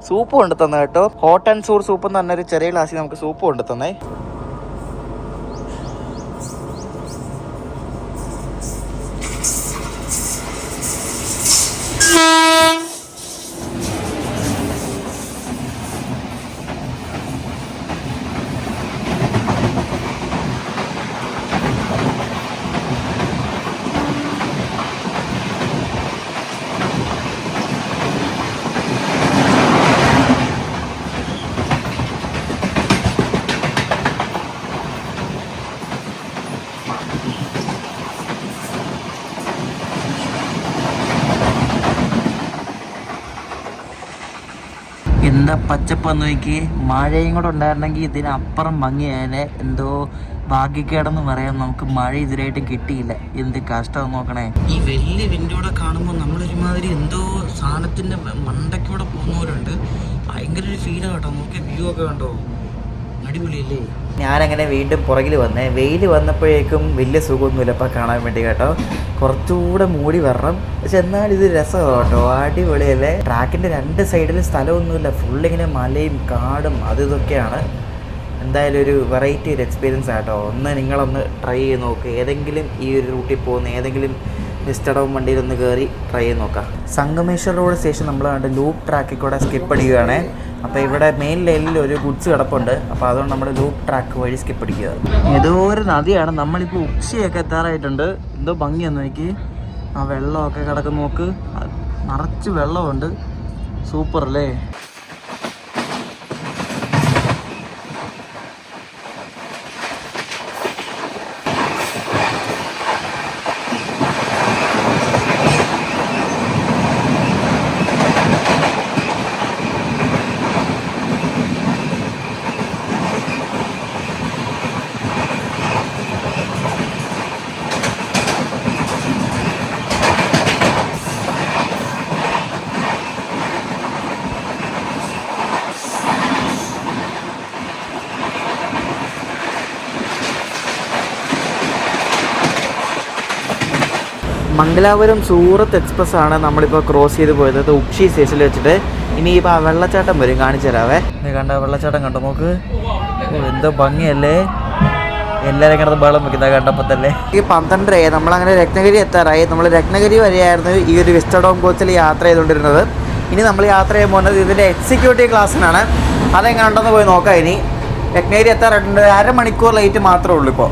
സൂപ്പ് കൊണ്ടുതന്നത് കേട്ടോ. ഹോട്ട് ആൻഡ് സൂർ സൂപ്പ് എന്ന് പറഞ്ഞൊരു ചെറിയ ക്ലാസ്സിൽ നമുക്ക് സൂപ്പ് കൊണ്ടുതന്നേ. എന്താ പച്ചപ്പെന്ന് നോക്കി. മഴയും കൂടെ ഉണ്ടായിരുന്നെങ്കിൽ ഇതിനപ്പുറം ഭംഗിയായാലേ. എന്തോ ഭാഗ്യക്കേടെന്ന് പറയാം. നമുക്ക് മഴ ഇതിനായിട്ട് കിട്ടിയില്ല. എന്ത് കഷ്ടം നോക്കണേ. ഈ വലിയ വിൻഡോടെ കാണുമ്പോൾ നമ്മളൊരുമാതിരി എന്തോ സാധനത്തിൻ്റെ മണ്ടയ്ക്കൂടെ പോകുന്നവരുണ്ട്. ഭയങ്കര ഒരു ഫീലാണ് കേട്ടോ. നോക്കിയ വ്യൂ ഒക്കെ കണ്ടോ, അടിപൊളിയല്ലേ. ഞാനങ്ങനെ വീണ്ടും പുറകിൽ വന്നേ. വെയിൽ വന്നപ്പോഴേക്കും വലിയ സുഖമൊന്നുമില്ല ഇപ്പം കാണാൻ വേണ്ടി കേട്ടോ. കുറച്ചുകൂടെ മൂടി വരണം. പക്ഷെ എന്നാൽ ഇത് രസമാണ് കേട്ടോ, അടിപൊളിയല്ലേ. ട്രാക്കിൻ്റെ 2 സൈഡിലും സ്ഥലമൊന്നുമില്ല. ഫുള്ളിങ്ങനെ മലയും കാടും അത് ഇതൊക്കെയാണ്. എന്തായാലും ഒരു വെറൈറ്റി ഒരു എക്സ്പീരിയൻസ് ആട്ടോ. നിങ്ങളൊന്ന് ട്രൈ ചെയ്ത് നോക്ക്. ഏതെങ്കിലും ഈ ഒരു റൂട്ടിൽ പോകുന്ന ഏതെങ്കിലും വിസ്റ്റഡോം വണ്ടിയിലൊന്ന് കയറി ട്രൈ ചെയ്ത് നോക്കാം. സംഗമേശ്വർ റോഡ് സ്റ്റേഷൻ നമ്മൾ കണ്ട് ലൂപ്പ് ട്രാക്കിൽ കൂടെ സ്കിപ്പ് അടിക്കുകയാണ്. അപ്പോൾ ഇവിടെ മെയിൻ ലൈനിൽ ഒരു ഗുഡ്സ് കിടപ്പുണ്ട്. അപ്പോൾ അതുകൊണ്ട് നമ്മൾ ലൂപ്പ് ട്രാക്ക് വഴി സ്കിപ്പ് അടിക്കുക. ഏതോ ഒരു നദിയാണ്. നമ്മളിപ്പോൾ ഉച്ചയൊക്കെ എത്താറായിട്ടുണ്ട്. എന്തോ ഭംഗിയാന്ന് നോക്കി. ആ വെള്ളമൊക്കെ കിടക്കുന്ന നോക്ക്. നിറച്ച് വെള്ളമുണ്ട്. സൂപ്പർ അല്ലേ. മംഗലാപുരം സൂറത്ത് എക്സ്പ്രസ് ആണ് നമ്മളിപ്പോൾ ക്രോസ് ചെയ്ത് പോയത്. ഉക്ഷി സ്റ്റേഷനിൽ വെച്ചിട്ട്. ഇനിയിപ്പോൾ ആ വെള്ളച്ചാട്ടം വരും, കാണിച്ചു തരാവേ. നീ കണ്ട വെള്ളച്ചാട്ടം കണ്ടോ നോക്ക്. എന്തോ ഭംഗിയല്ലേ. എല്ലാവരും കിടന്ന് ബഹളം വെക്കുന്നത് കണ്ടപ്പോൾ തന്നെ. ഈ 12 നമ്മളങ്ങനെ രത്നഗിരി എത്താറായി. നമ്മൾ രത്നഗിരി വരെയായിരുന്നു ഈ ഒരു വിസ്റ്റഡോം കോച്ചിൽ യാത്ര ചെയ്തുകൊണ്ടിരുന്നത്. ഇനി നമ്മൾ യാത്ര ചെയ്യാൻ പോകുന്നത് ഇതിൻ്റെ എക്സിക്യൂട്ടീവ് ക്ലാസ്സിനാണ്. അതെങ്ങനെ ഉണ്ടെന്ന് പോയി നോക്കാം. ഇനി രത്നഗിരി എത്താറായിട്ടുണ്ട്. 1/2 മണിക്കൂർ ലേറ്റ് മാത്രമേ ഉള്ളൂ ഇപ്പോൾ.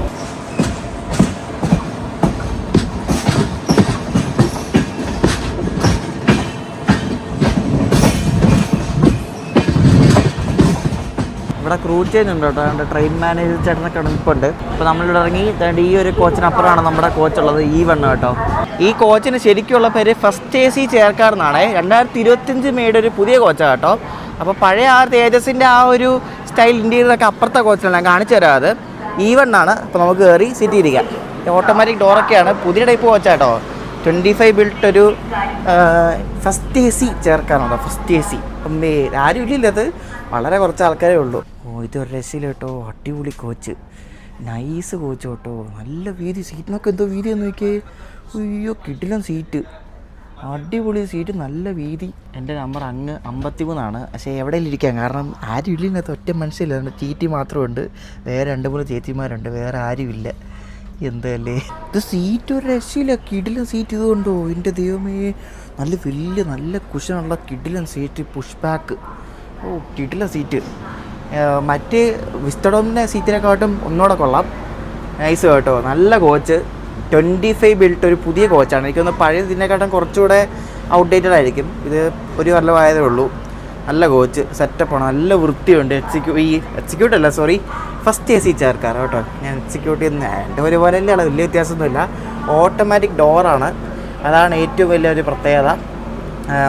ഇവിടെ ക്രൂ ചേഞ്ച് ഉണ്ട് കേട്ടോ. അതുകൊണ്ട് ട്രെയിൻ മാനേജർ ചേട്ടനൊക്കെ നിൽപ്പുണ്ട്. അപ്പോൾ നമ്മളിവിടെ ഇറങ്ങി ഈ ഒരു കോച്ചിനപ്പുറമാണ് നമ്മുടെ കോച്ചുള്ളത്, E1 കേട്ടോ. ഈ കോച്ചിന് ശരിക്കുള്ള പേര് ഫസ്റ്റ് AC ചേർക്കാർ എന്നാണ്. 2025 മേയുടെ ഒരു പുതിയ കോച്ചാണ് കേട്ടോ. അപ്പോൾ പഴയ ആ തേജസിൻ്റെ ആ ഒരു സ്റ്റൈൽ ഇൻറ്റീരിയറൊക്കെ അപ്പുറത്തെ കോച്ചിലാണ്, ഞാൻ കാണിച്ചു തരാം. അത് E1 ആണ്. അപ്പോൾ നമുക്ക് കയറി സീറ്റ് ഇരിക്കാം. ഓട്ടോമാറ്റിക് ഡോറൊക്കെയാണ്, പുതിയ ടൈപ്പ് കോച്ചാട്ടോ. 25 ബിൽട്ട് ഒരു ഫസ്റ്റ് AC ചേർക്കാനുണ്ടോ. ഫസ്റ്റ് AC അമ്മേ ആരും ഇല്ലത്, വളരെ കുറച്ച് ആൾക്കാരേ ഉള്ളൂ. ഇതൊരു രക്ഷയില്ല കേട്ടോ. അടിപൊളി കോച്ച്, നൈസ് കോച്ച് കേട്ടോ. നല്ല വീതി, സീറ്റിനൊക്കെ എന്തോ വീതി എന്ന് നോക്കിയേ. അയ്യോ കിടിലൻ സീറ്റ്, അടിപൊളി സീറ്റ്, നല്ല വീതി. എൻ്റെ നമ്പർ അങ്ങ് 53 പക്ഷേ എവിടെയെങ്കിലും ഇരിക്കാം, കാരണം ആരും ഇല്ല ഇതിനകത്ത്. ഒറ്റ മനുഷ്യല്ല, ചേച്ചി മാത്രമുണ്ട്. വേറെ 2-3 ചേച്ചിമാരുണ്ട്, വേറെ ആരുമില്ല. എന്തല്ലേ ഇത് സീറ്റ്, ഒരു രക്ഷയില്ല, കിടിലൻ സീറ്റ്. ഇതുകൊണ്ടോ എൻ്റെ ദൈവമേ, നല്ല വലിയ നല്ല കുഷനുള്ള കിടിലൻ സീറ്റ്, പുഷ് ബാക്ക്. കിടിലൻ സീറ്റ്. മറ്റ് വിസ്റ്റഡോമിൻ്റെ സീറ്റിനെക്കാട്ടും ഒന്നുകൂടെ കൊള്ളാം, നൈസ് കേട്ടോ. നല്ല കോച്ച്, 25 ബിൽട്ട് ഒരു പുതിയ കോച്ചാണ്. എനിക്കൊന്ന് പഴയ ഇതിനെക്കാട്ടും കുറച്ചുകൂടെ ഔട്ട്ഡേറ്റഡ് ആയിരിക്കും. ഇത് ഒരു കൊല്ലമായതേ ഉള്ളൂ. നല്ല കോച്ച്, സെറ്റപ്പാണ്, നല്ല വൃത്തിയുണ്ട്. എക്സിക്യൂട്ടീവ് സോറി ഫസ്റ്റ് AC ചേർക്കാർ കേട്ടോ. ഞാൻ എക്സിക്യൂട്ടീവ് എൻ്റെ ഒരുപോലെയല്ലേ, വലിയ വ്യത്യാസമൊന്നുമില്ല. ഓട്ടോമാറ്റിക് ഡോറാണ്, അതാണ് ഏറ്റവും വലിയൊരു പ്രത്യേകത.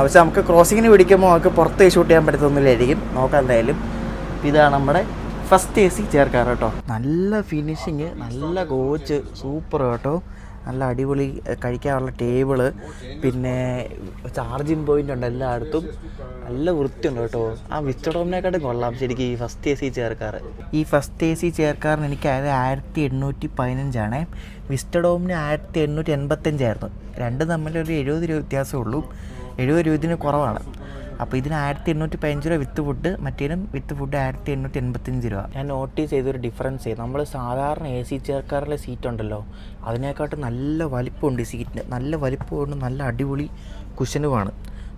പക്ഷെ നമുക്ക് ക്രോസിങ്ങിന് പിടിക്കുമ്പോൾ നമുക്ക് പുറത്ത് ഷൂട്ട് ചെയ്യാൻ പറ്റത്തൊന്നുമില്ലായിരിക്കും. നോക്കാം എന്തായാലും. ഇതാണ് നമ്മുടെ ഫസ്റ്റ് AC ചേർക്കാർ കേട്ടോ. നല്ല ഫിനിഷിങ്, നല്ല കോച്ച്, സൂപ്പർ കേട്ടോ. നല്ല അടിപൊളി കഴിക്കാനുള്ള ടേബിള്, പിന്നെ ചാർജിങ് പോയിൻ്റ് ഉണ്ട് എല്ലായിടത്തും. നല്ല വൃത്തിയുണ്ട് കേട്ടോ. ആ വിസ്റ്റഡോമിനെക്കാട്ടും കൊള്ളാം ശരിക്കും ഈ ഫസ്റ്റ് AC ചേർക്കാർ. ഈ ഫസ്റ്റ് AC ചേർക്കാറിന് എനിക്കായത് 1815 വിസ്റ്റഡോമിന് 1885 രണ്ടും തമ്മിലൊരു 70 രൂപ വ്യത്യാസമുള്ളൂ. 70 രൂപ ഇതിന് കുറവാണ്. അപ്പോൾ ഇതിന് 1815 വിത്ത് ഫുഡ്, മറ്റേനും വിത്ത് ഫുഡ് 1885 രൂപ. ഞാൻ നോട്ടീസ് ചെയ്തൊരു ഡിഫറൻസ്, നമ്മൾ സാധാരണ AC ചേർക്കാറിലെ സീറ്റ് ഉണ്ടല്ലോ, അതിനേക്കാട്ടും നല്ല വലിപ്പമുണ്ട് ഈ സീറ്റിന്. നല്ല വലിപ്പമുണ്ട്, നല്ല അടിപൊളി കുഷനുമാണ്,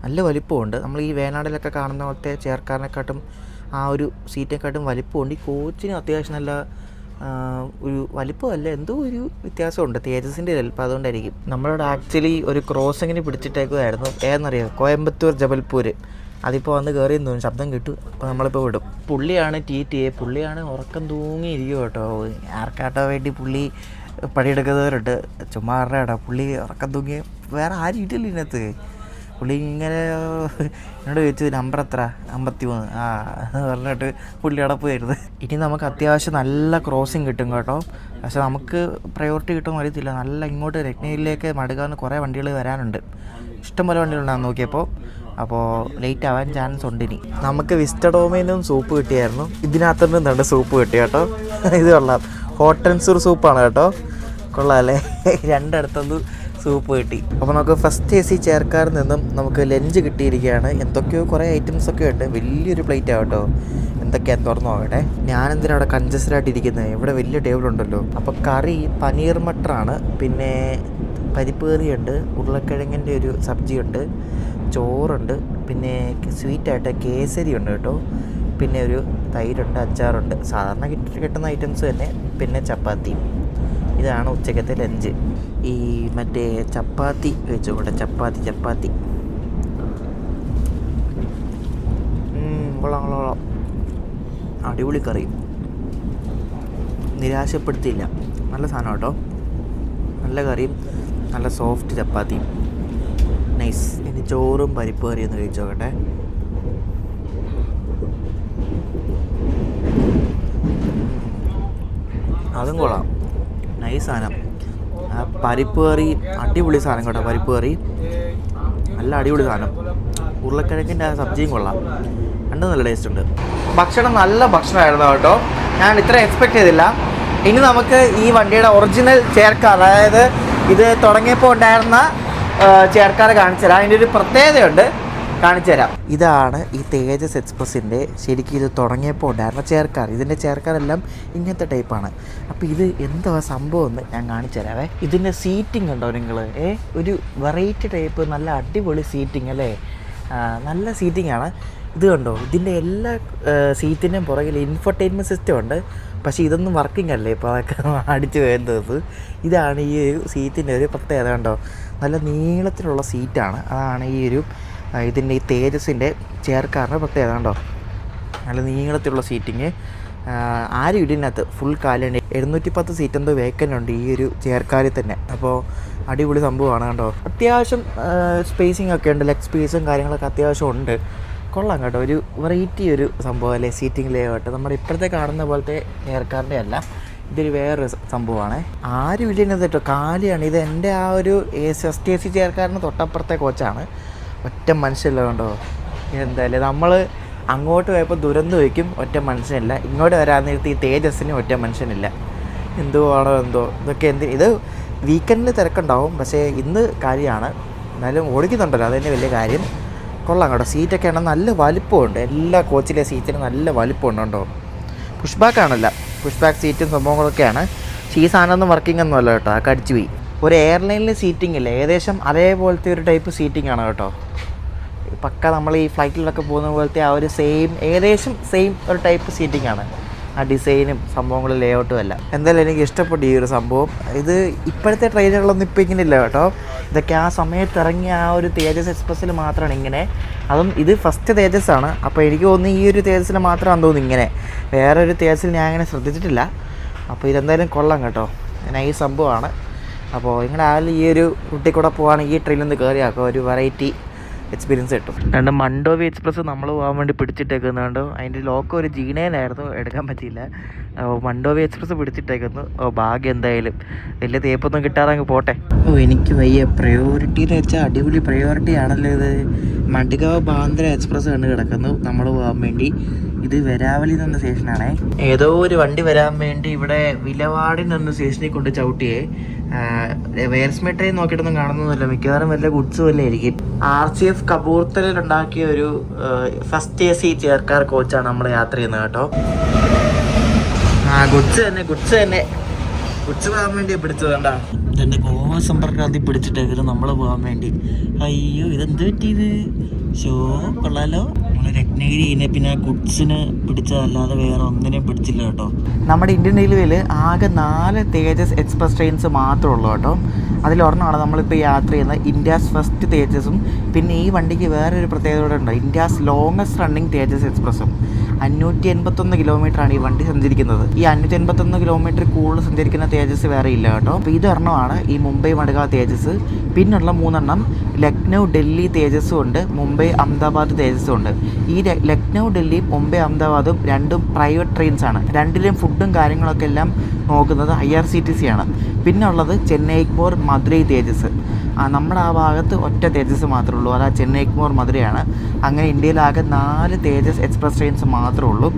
നല്ല വലിപ്പമുണ്ട്. നമ്മൾ ഈ വേനാടിലൊക്കെ കാണുന്ന പോലത്തെ ചേർക്കാറിനെക്കാട്ടും ആ ഒരു സീറ്റിനെക്കാട്ടും വലിപ്പമുണ്ട്. ഈ കോച്ചിന് അത്യാവശ്യം നല്ല ഒരു വലിപ്പമല്ല, എന്തോ ഒരു വ്യത്യാസമുണ്ട്. തേജസിൻ്റെ ചിലപ്പോൾ അതുകൊണ്ടായിരിക്കും. നമ്മളിവിടെ ആക്ച്വലി ഒരു ക്രോസിങ്ങിന് പിടിച്ചിട്ടേക്കുമായിരുന്നു. ഏതെന്നറിയാം, കോയമ്പത്തൂർ ജബൽപൂർ. അതിപ്പോൾ വന്ന് കയറിയെന്ന് തോന്നുന്നു, ശബ്ദം കിട്ടും. അപ്പോൾ നമ്മളിപ്പോൾ വിടും. പുള്ളിയാണ് TTA, പുള്ളിയാണ് ഉറക്കം തൂങ്ങിയിരിക്കും കേട്ടോ. ആർക്കാട്ടോ വേണ്ടി പുള്ളി പണിയെടുക്കുന്നവരുണ്ട്, ചുമ്മാ കേട്ടോ. പുള്ളി ഉറക്കം തൂങ്ങി, വേറെ ആരും ഇല്ലല്ലോ ഇതിനകത്ത്. പുള്ളി ഇങ്ങനെ എന്നോട് ചോദിച്ചു നമ്പർ എത്ര, 53 പറഞ്ഞിട്ട് പുള്ളി അവിടെ പോയിരുന്നു. ഇനി നമുക്ക് അത്യാവശ്യം നല്ല ക്രോസിങ് കിട്ടും കേട്ടോ. പക്ഷെ നമുക്ക് പ്രയോറിറ്റി കിട്ടുമെന്ന് അറിയത്തില്ല. നല്ല ഇങ്ങോട്ട് രത്നഗിരിയിലേക്ക് മടുകാന്ന് കുറേ വണ്ടികൾ വരാനുണ്ട്, ഇഷ്ടംപോലെ വണ്ടികളുണ്ടാകും നോക്കിയപ്പോൾ. അപ്പോൾ ലേറ്റ് ആവാൻ ചാൻസ് ഉണ്ട്. ഇനി നമുക്ക് വിസ്റ്റഡോമിൽ നിന്നും സൂപ്പ് കിട്ടിയായിരുന്നു, ഇതിനകത്തുനിന്നും നല്ല സൂപ്പ് കിട്ടി കേട്ടോ. ഇത് കൊള്ളാം, ഹോട്ട് ആൻഡ് സൂർ സൂപ്പാണ് കേട്ടോ. കൊള്ളാം അല്ലേ, രണ്ടിടത്തുനിന്ന് സൂപ്പ് കിട്ടി. അപ്പോൾ നമുക്ക് ഫസ്റ്റ് AC ചേർക്കാറിൽ നിന്നും നമുക്ക് ലഞ്ച് കിട്ടിയിരിക്കുകയാണ്. എന്തൊക്കെയോ കുറേ ഐറ്റംസൊക്കെ ഉണ്ട്, വലിയൊരു പ്ലേറ്റ് ആകട്ടോ. എന്തൊക്കെയാണ് തുറന്നു നോക്കട്ടെ. ഞാനെന്തിനാ അവിടെ കൺജസ്റ്റഡായിട്ടിരിക്കുന്നത്, ഇവിടെ വലിയ ടേബിളുണ്ടല്ലോ. അപ്പോൾ കറി പനീർ മട്ടറാണ്, പിന്നെ പരിപ്പ് കറിയുണ്ട്, ഉരുളക്കിഴങ്ങിൻ്റെ ഒരു സബ്ജിയുണ്ട്, ചോറുണ്ട്, പിന്നെ സ്വീറ്റായിട്ട് കേസരി ഉണ്ട് കേട്ടോ, പിന്നെ ഒരു തൈരുണ്ട്, അച്ചാറുണ്ട്, സാധാരണ കിട്ടുന്ന ഐറ്റംസ് തന്നെ, പിന്നെ ചപ്പാത്തി. ഇതാണ് ഉച്ചക്കത്തെ ലഞ്ച്. ഈ മറ്റേ ചപ്പാത്തി വെച്ചുകൂടെ, ചപ്പാത്തി കൊള്ളാം, അടിപൊളി കറി, നിരാശപ്പെടുത്തിയില്ല. നല്ല സാധനം കേട്ടോ, നല്ല കറിയും നല്ല സോഫ്റ്റ് ചപ്പാത്തിയും, നൈസ്. ഇനി ചോറും പരിപ്പ് കറിയും ഒന്ന് കഴിച്ചു നോക്കട്ടെ. അതും കൊള്ളാം, നൈസ് സാധനം. ആ പരിപ്പ് കറി അടിപൊളി സാധനം കേട്ടോ. പരിപ്പ് കറി നല്ല അടിപൊളി സാധനം. ഉരുളക്കിഴങ്ങിൻ്റെ ആ സബ്ജിയും കൊള്ളാം, രണ്ടും നല്ല ടേസ്റ്റ് ഉണ്ട്. ഭക്ഷണം നല്ല ഭക്ഷണമായിരുന്നു കേട്ടോ, ഞാൻ ഇത്ര എക്സ്പെക്ട് ചെയ്തില്ല. ഇനി നമുക്ക് ഈ വണ്ടിയുടെ ഒറിജിനൽ ചേർക്കാർ, അതായത് ഇത് തുടങ്ങിയപ്പോൾ ഉണ്ടായിരുന്ന ചേർക്കാർ കാണിച്ചു തരാം. അതിൻ്റെ ഒരു പ്രത്യേകതയുണ്ട്, കാണിച്ചു തരാം. ഇതാണ് ഈ തേജസ് എക്സ്പ്രസിൻ്റെ ശരിക്കും ഇത് തുടങ്ങിയപ്പോൾ ഉണ്ടായിരുന്ന ചേർക്കാർ. ഇതിൻ്റെ ചേർക്കാരെല്ലാം ഇങ്ങനത്തെ ടൈപ്പാണ്. അപ്പോൾ ഇത് എന്താ സംഭവം എന്ന് ഞാൻ കാണിച്ചു തരാവേ. ഇതിൻ്റെ സീറ്റിംഗ് ഉണ്ടോ നിങ്ങൾ? ഒരു വെറൈറ്റി ടൈപ്പ്, നല്ല അടിപൊളി സീറ്റിംഗ് അല്ലേ, നല്ല സീറ്റിംഗ് ആണ്. ഇത് കണ്ടോ, ഇതിൻ്റെ എല്ലാ സീറ്റിൻ്റെയും പുറകിൽ ഇൻഫർടൈൻമെൻറ്റ് സിസ്റ്റം ഉണ്ട്. പക്ഷേ ഇതൊന്നും വർക്കിംഗ് അല്ലേ, ഇപ്പോൾ അതൊക്കെ അടിച്ച് വേണ്ടത്. ഇതാണ് ഈ ഒരു സീറ്റിൻ്റെ ഒരു പ്രത്യേകത. കണ്ടോ, നല്ല നീളത്തിലുള്ള സീറ്റാണ്. അതാണ് ഈ ഒരു ഇതിൻ്റെ ഈ തേജസിൻ്റെ ചേർക്കാറിൻ്റെ പ്രത്യേകത. കണ്ടോ, നല്ല നീളത്തിലുള്ള സീറ്റിങ്. ആരും ഇതിനകത്ത് ഫുൾ കാലുണ്ട്. 710 സീറ്റ് എന്തോ വേക്കൻ്റ് ഉണ്ട് ഈ ഒരു ചെയർക്കാരിൽ തന്നെ. അപ്പോൾ അടിപൊളി സംഭവമാണ് കേട്ടോ. അത്യാവശ്യം സ്പേസിങ് ഒക്കെ ഉണ്ട്, ലെഗ് സ്പേസും കാര്യങ്ങളൊക്കെ അത്യാവശ്യം ഉണ്ട്. കൊള്ളാം കേട്ടോ, ഒരു വെറൈറ്റി ഒരു സംഭവം അല്ലേ സീറ്റിംഗ് ലേഔട്ട്. നമ്മുടെ ഇപ്പോഴത്തെ കാണുന്ന പോലത്തെ ചെയർക്കാറിൻ്റെ അല്ല, ഇതൊരു വേറൊരു സംഭവമാണ്. ആരും ഇല്ലിനത് കേട്ടോ, കാലിയാണ്. ഇത് എൻ്റെ ആ ഒരു ഫസ്റ്റ് AC ചെയർക്കാരന് തൊട്ടപ്പുറത്തെ കോച്ചാണ്. ഒറ്റ മനുഷ്യല്ല കണ്ടോ. എന്തായാലും നമ്മൾ അങ്ങോട്ട് പോയപ്പോൾ ദുരന്തം വയ്ക്കും, ഒറ്റ മനുഷ്യനില്ല. ഇങ്ങോട്ട് വരാൻ നേരത്ത് ഈ തേജസ്സിന് ഒറ്റ മനുഷ്യനില്ല. എന്തോ ആണോ എന്തോ ഇതൊക്കെ. ഇത് വീക്കെൻഡിൽ തിരക്കുണ്ടാവും, പക്ഷേ ഇന്ന് കാര്യമാണ്. എന്നാലും ഓടിക്കുന്നുണ്ടല്ലോ, അതുതന്നെ വലിയ കാര്യം. കൊള്ളാം കേട്ടോ. സീറ്റൊക്കെ ആണെങ്കിൽ നല്ല വലിപ്പമുണ്ട്. എല്ലാ കോച്ചിലെ സീറ്റിന് നല്ല വലിപ്പമുണ്ട് കേട്ടോ. പുഷ് ബാക്ക് ആണല്ല, പുഷ് ബാക്ക് സീറ്റും സംഭവങ്ങളൊക്കെയാണ്. പക്ഷേ ഈ സാധനമൊന്നും വർക്കിംഗ് ഒന്നും അല്ല കേട്ടോ, കടിച്ചു പോയി. ഒരു എയർലൈനിൽ സീറ്റിംഗ് ഇല്ല, ഏകദേശം അതേപോലത്തെ ഒരു ടൈപ്പ് സീറ്റിംഗ് ആണ് കേട്ടോ. പക്ക നമ്മൾ ഈ ഫ്ലൈറ്റിലൊക്കെ പോകുന്ന പോലത്തെ ആ ഒരു ഏകദേശം സെയിം ഒരു ടൈപ്പ് സീറ്റിംഗ് ആണ്. ആ ഡിസൈനും സംഭവങ്ങളും ലേഔട്ടും അല്ല. എന്തായാലും എനിക്ക് ഇഷ്ടപ്പെട്ടു ഈ ഒരു സംഭവം. ഇത് ഇപ്പോഴത്തെ ട്രെയിനുകളൊന്നും ഇപ്പോൾ ഇങ്ങനെ ഇല്ല കേട്ടോ. ഇതൊക്കെ ആ സമയത്ത് ഇറങ്ങിയ ആ ഒരു തേജസ് എക്സ്പ്രസ്സിൽ മാത്രമാണ് ഇങ്ങനെ. അതും ഇത് ഫസ്റ്റ് തേജസ് ആണ്. അപ്പോൾ എനിക്ക് തോന്നുന്നു ഈ ഒരു തേജസ്സിൽ മാത്രമാണെന്ന് തോന്നുന്നു ഇങ്ങനെ. വേറൊരു തേജസ്സിൽ ഞാൻ അങ്ങനെ ശ്രദ്ധിച്ചിട്ടില്ല. അപ്പോൾ ഇതെന്തായാലും കൊള്ളാം കേട്ടോ, നൈസ് സംഭവമാണ്. അപ്പോൾ നിങ്ങളുടെ ആരും ഈ ഒരു റൂട്ടിൽ കൂടെ പോവുകയാണെങ്കിൽ ഈ ട്രെയിനിൽ നിന്ന് കയറിയാക്കുക, ഒരു വെറൈറ്റി എക്സ്പീരിയൻസ് കിട്ടും. രണ്ട് മണ്ടോവി എക്സ്പ്രസ് നമ്മൾ പോകാൻ വേണ്ടി പിടിച്ചിട്ടേക്കുന്നുണ്ട്. അതിൻ്റെ ലോക്ക് ഒരു ജീനയിലായിരുന്നു, എടുക്കാൻ പറ്റിയില്ല. മണ്ടോവി എക്സ്പ്രസ് പിടിച്ചിട്ടേക്കുന്നു. ഭാഗ്യം എന്തായാലും, വലിയ തേപ്പൊന്നും കിട്ടാതെ അങ്ങ് പോട്ടെ. എനിക്ക് വയ്യ. പ്രയോറിറ്റി എന്ന് വെച്ചാൽ അടിപൊളി പ്രയോറിറ്റി ആണല്ലോ ഇത്. മഡ്ഗാവ് ബാന്ദ്ര എക്സ്പ്രസ് കണ്ട് കിടക്കുന്നു നമ്മൾ പോകാൻ വേണ്ടി. ഇത് വെരാവലി എന്ന സ്റ്റേഷനാണേ. ഏതോ ഒരു വണ്ടി വരാൻ വേണ്ടി ഇവിടെ വിലവാടി എന്ന സ്റ്റേഷനിൽ കൊണ്ട് ചവിട്ടിയേ. വേർസ്മേ ട്രെയിൻ നോക്കിയിട്ടൊന്നും കാണുന്നൊന്നുമില്ല, മിക്കവാറും വല്ല ഗുഡ്സ് വല്ല ആയിരിക്കും. RCF കപൂർത്തലയിൽ ഉണ്ടാക്കിയ ഒരു ഫസ്റ്റ് AC ചെയർക്കാർ കോച്ചാണ് നമ്മൾ യാത്ര ചെയ്യുന്നത് കേട്ടോ. ഗുഡ്സ് തന്നെ പോകാൻ വേണ്ടി പിടിച്ചത് കണ്ടാ. ഇതെന്റെ ഗോവ സമ്പർക്കാന്തി പിടിച്ചിട്ടേക്കും നമ്മൾ പോകാൻ വേണ്ടി. അയ്യോ, ഇതെന്ത് പറ്റിയത്? ഷോ കൊള്ളാലോ. നമ്മൾ രത്നഗിരി പിന്നെ ഗുഡ്സിന് പിടിച്ചതല്ലാതെ വേറെ ഒന്നിനെയും പിടിച്ചില്ല കേട്ടോ. നമ്മുടെ ഇന്ത്യൻ റെയിൽവേയിൽ ആകെ 4 തേജസ് എക്സ്പ്രസ് ട്രെയിൻസ് മാത്രമേ ഉള്ളൂ കേട്ടോ. അതിലൊരെണ്ണമാണ് നമ്മളിപ്പോൾ യാത്ര ചെയ്യുന്ന ഇന്ത്യാസ് ഫസ്റ്റ് തേജസും. പിന്നെ ഈ വണ്ടിക്ക് വേറൊരു പ്രത്യേകത കൂടെ ഉണ്ട്, ഇന്ത്യാസ് ലോങ്ങസ്റ്റ് റണ്ണിങ് തേജസ് എക്സ്പ്രസും. 581 കിലോമീറ്ററാണ് ഈ വണ്ടി സഞ്ചരിക്കുന്നത്. ഈ 581 കിലോമീറ്റർ കൂടുതൽ സഞ്ചരിക്കുന്ന തേജസ് വേറെ ഇല്ല കേട്ടോ. അപ്പോൾ ഇതൊരെണ്ണമാണ് ഈ മുംബൈ മഡ്ഗാവ് തേജസ്. പിന്നുള്ള 3 ലക്നൗ ഡൽഹി തേജസ്സും ഉണ്ട്, മുംബൈ അഹമ്മദാബാദ് തേജസ്സും ഉണ്ട്. ഈ ലക്നൗ ഡൽഹിയും മുംബൈ അഹമ്മദാബാദും രണ്ടും പ്രൈവറ്റ് ട്രെയിൻസ് ആണ്. രണ്ടിലെയും ഫുഡും കാര്യങ്ങളൊക്കെ എല്ലാം നോക്കുന്നത് IRCTC ആണ്. പിന്നെ ഉള്ളത് ചെന്നൈ എഗ്മോർ മധുരൈ തേജസ്. നമ്മുടെ ആ ഭാഗത്ത് ഒറ്റ തേജസ് മാത്രമേ ഉള്ളൂ, അതാ ചെന്നൈ എഗ്മോർ മധുരയാണ്. അങ്ങനെ ഇന്ത്യയിലാകെ 4 തേജസ് എക്സ്പ്രസ് ട്രെയിൻസ് മാത്രമേ ഉള്ളൂ.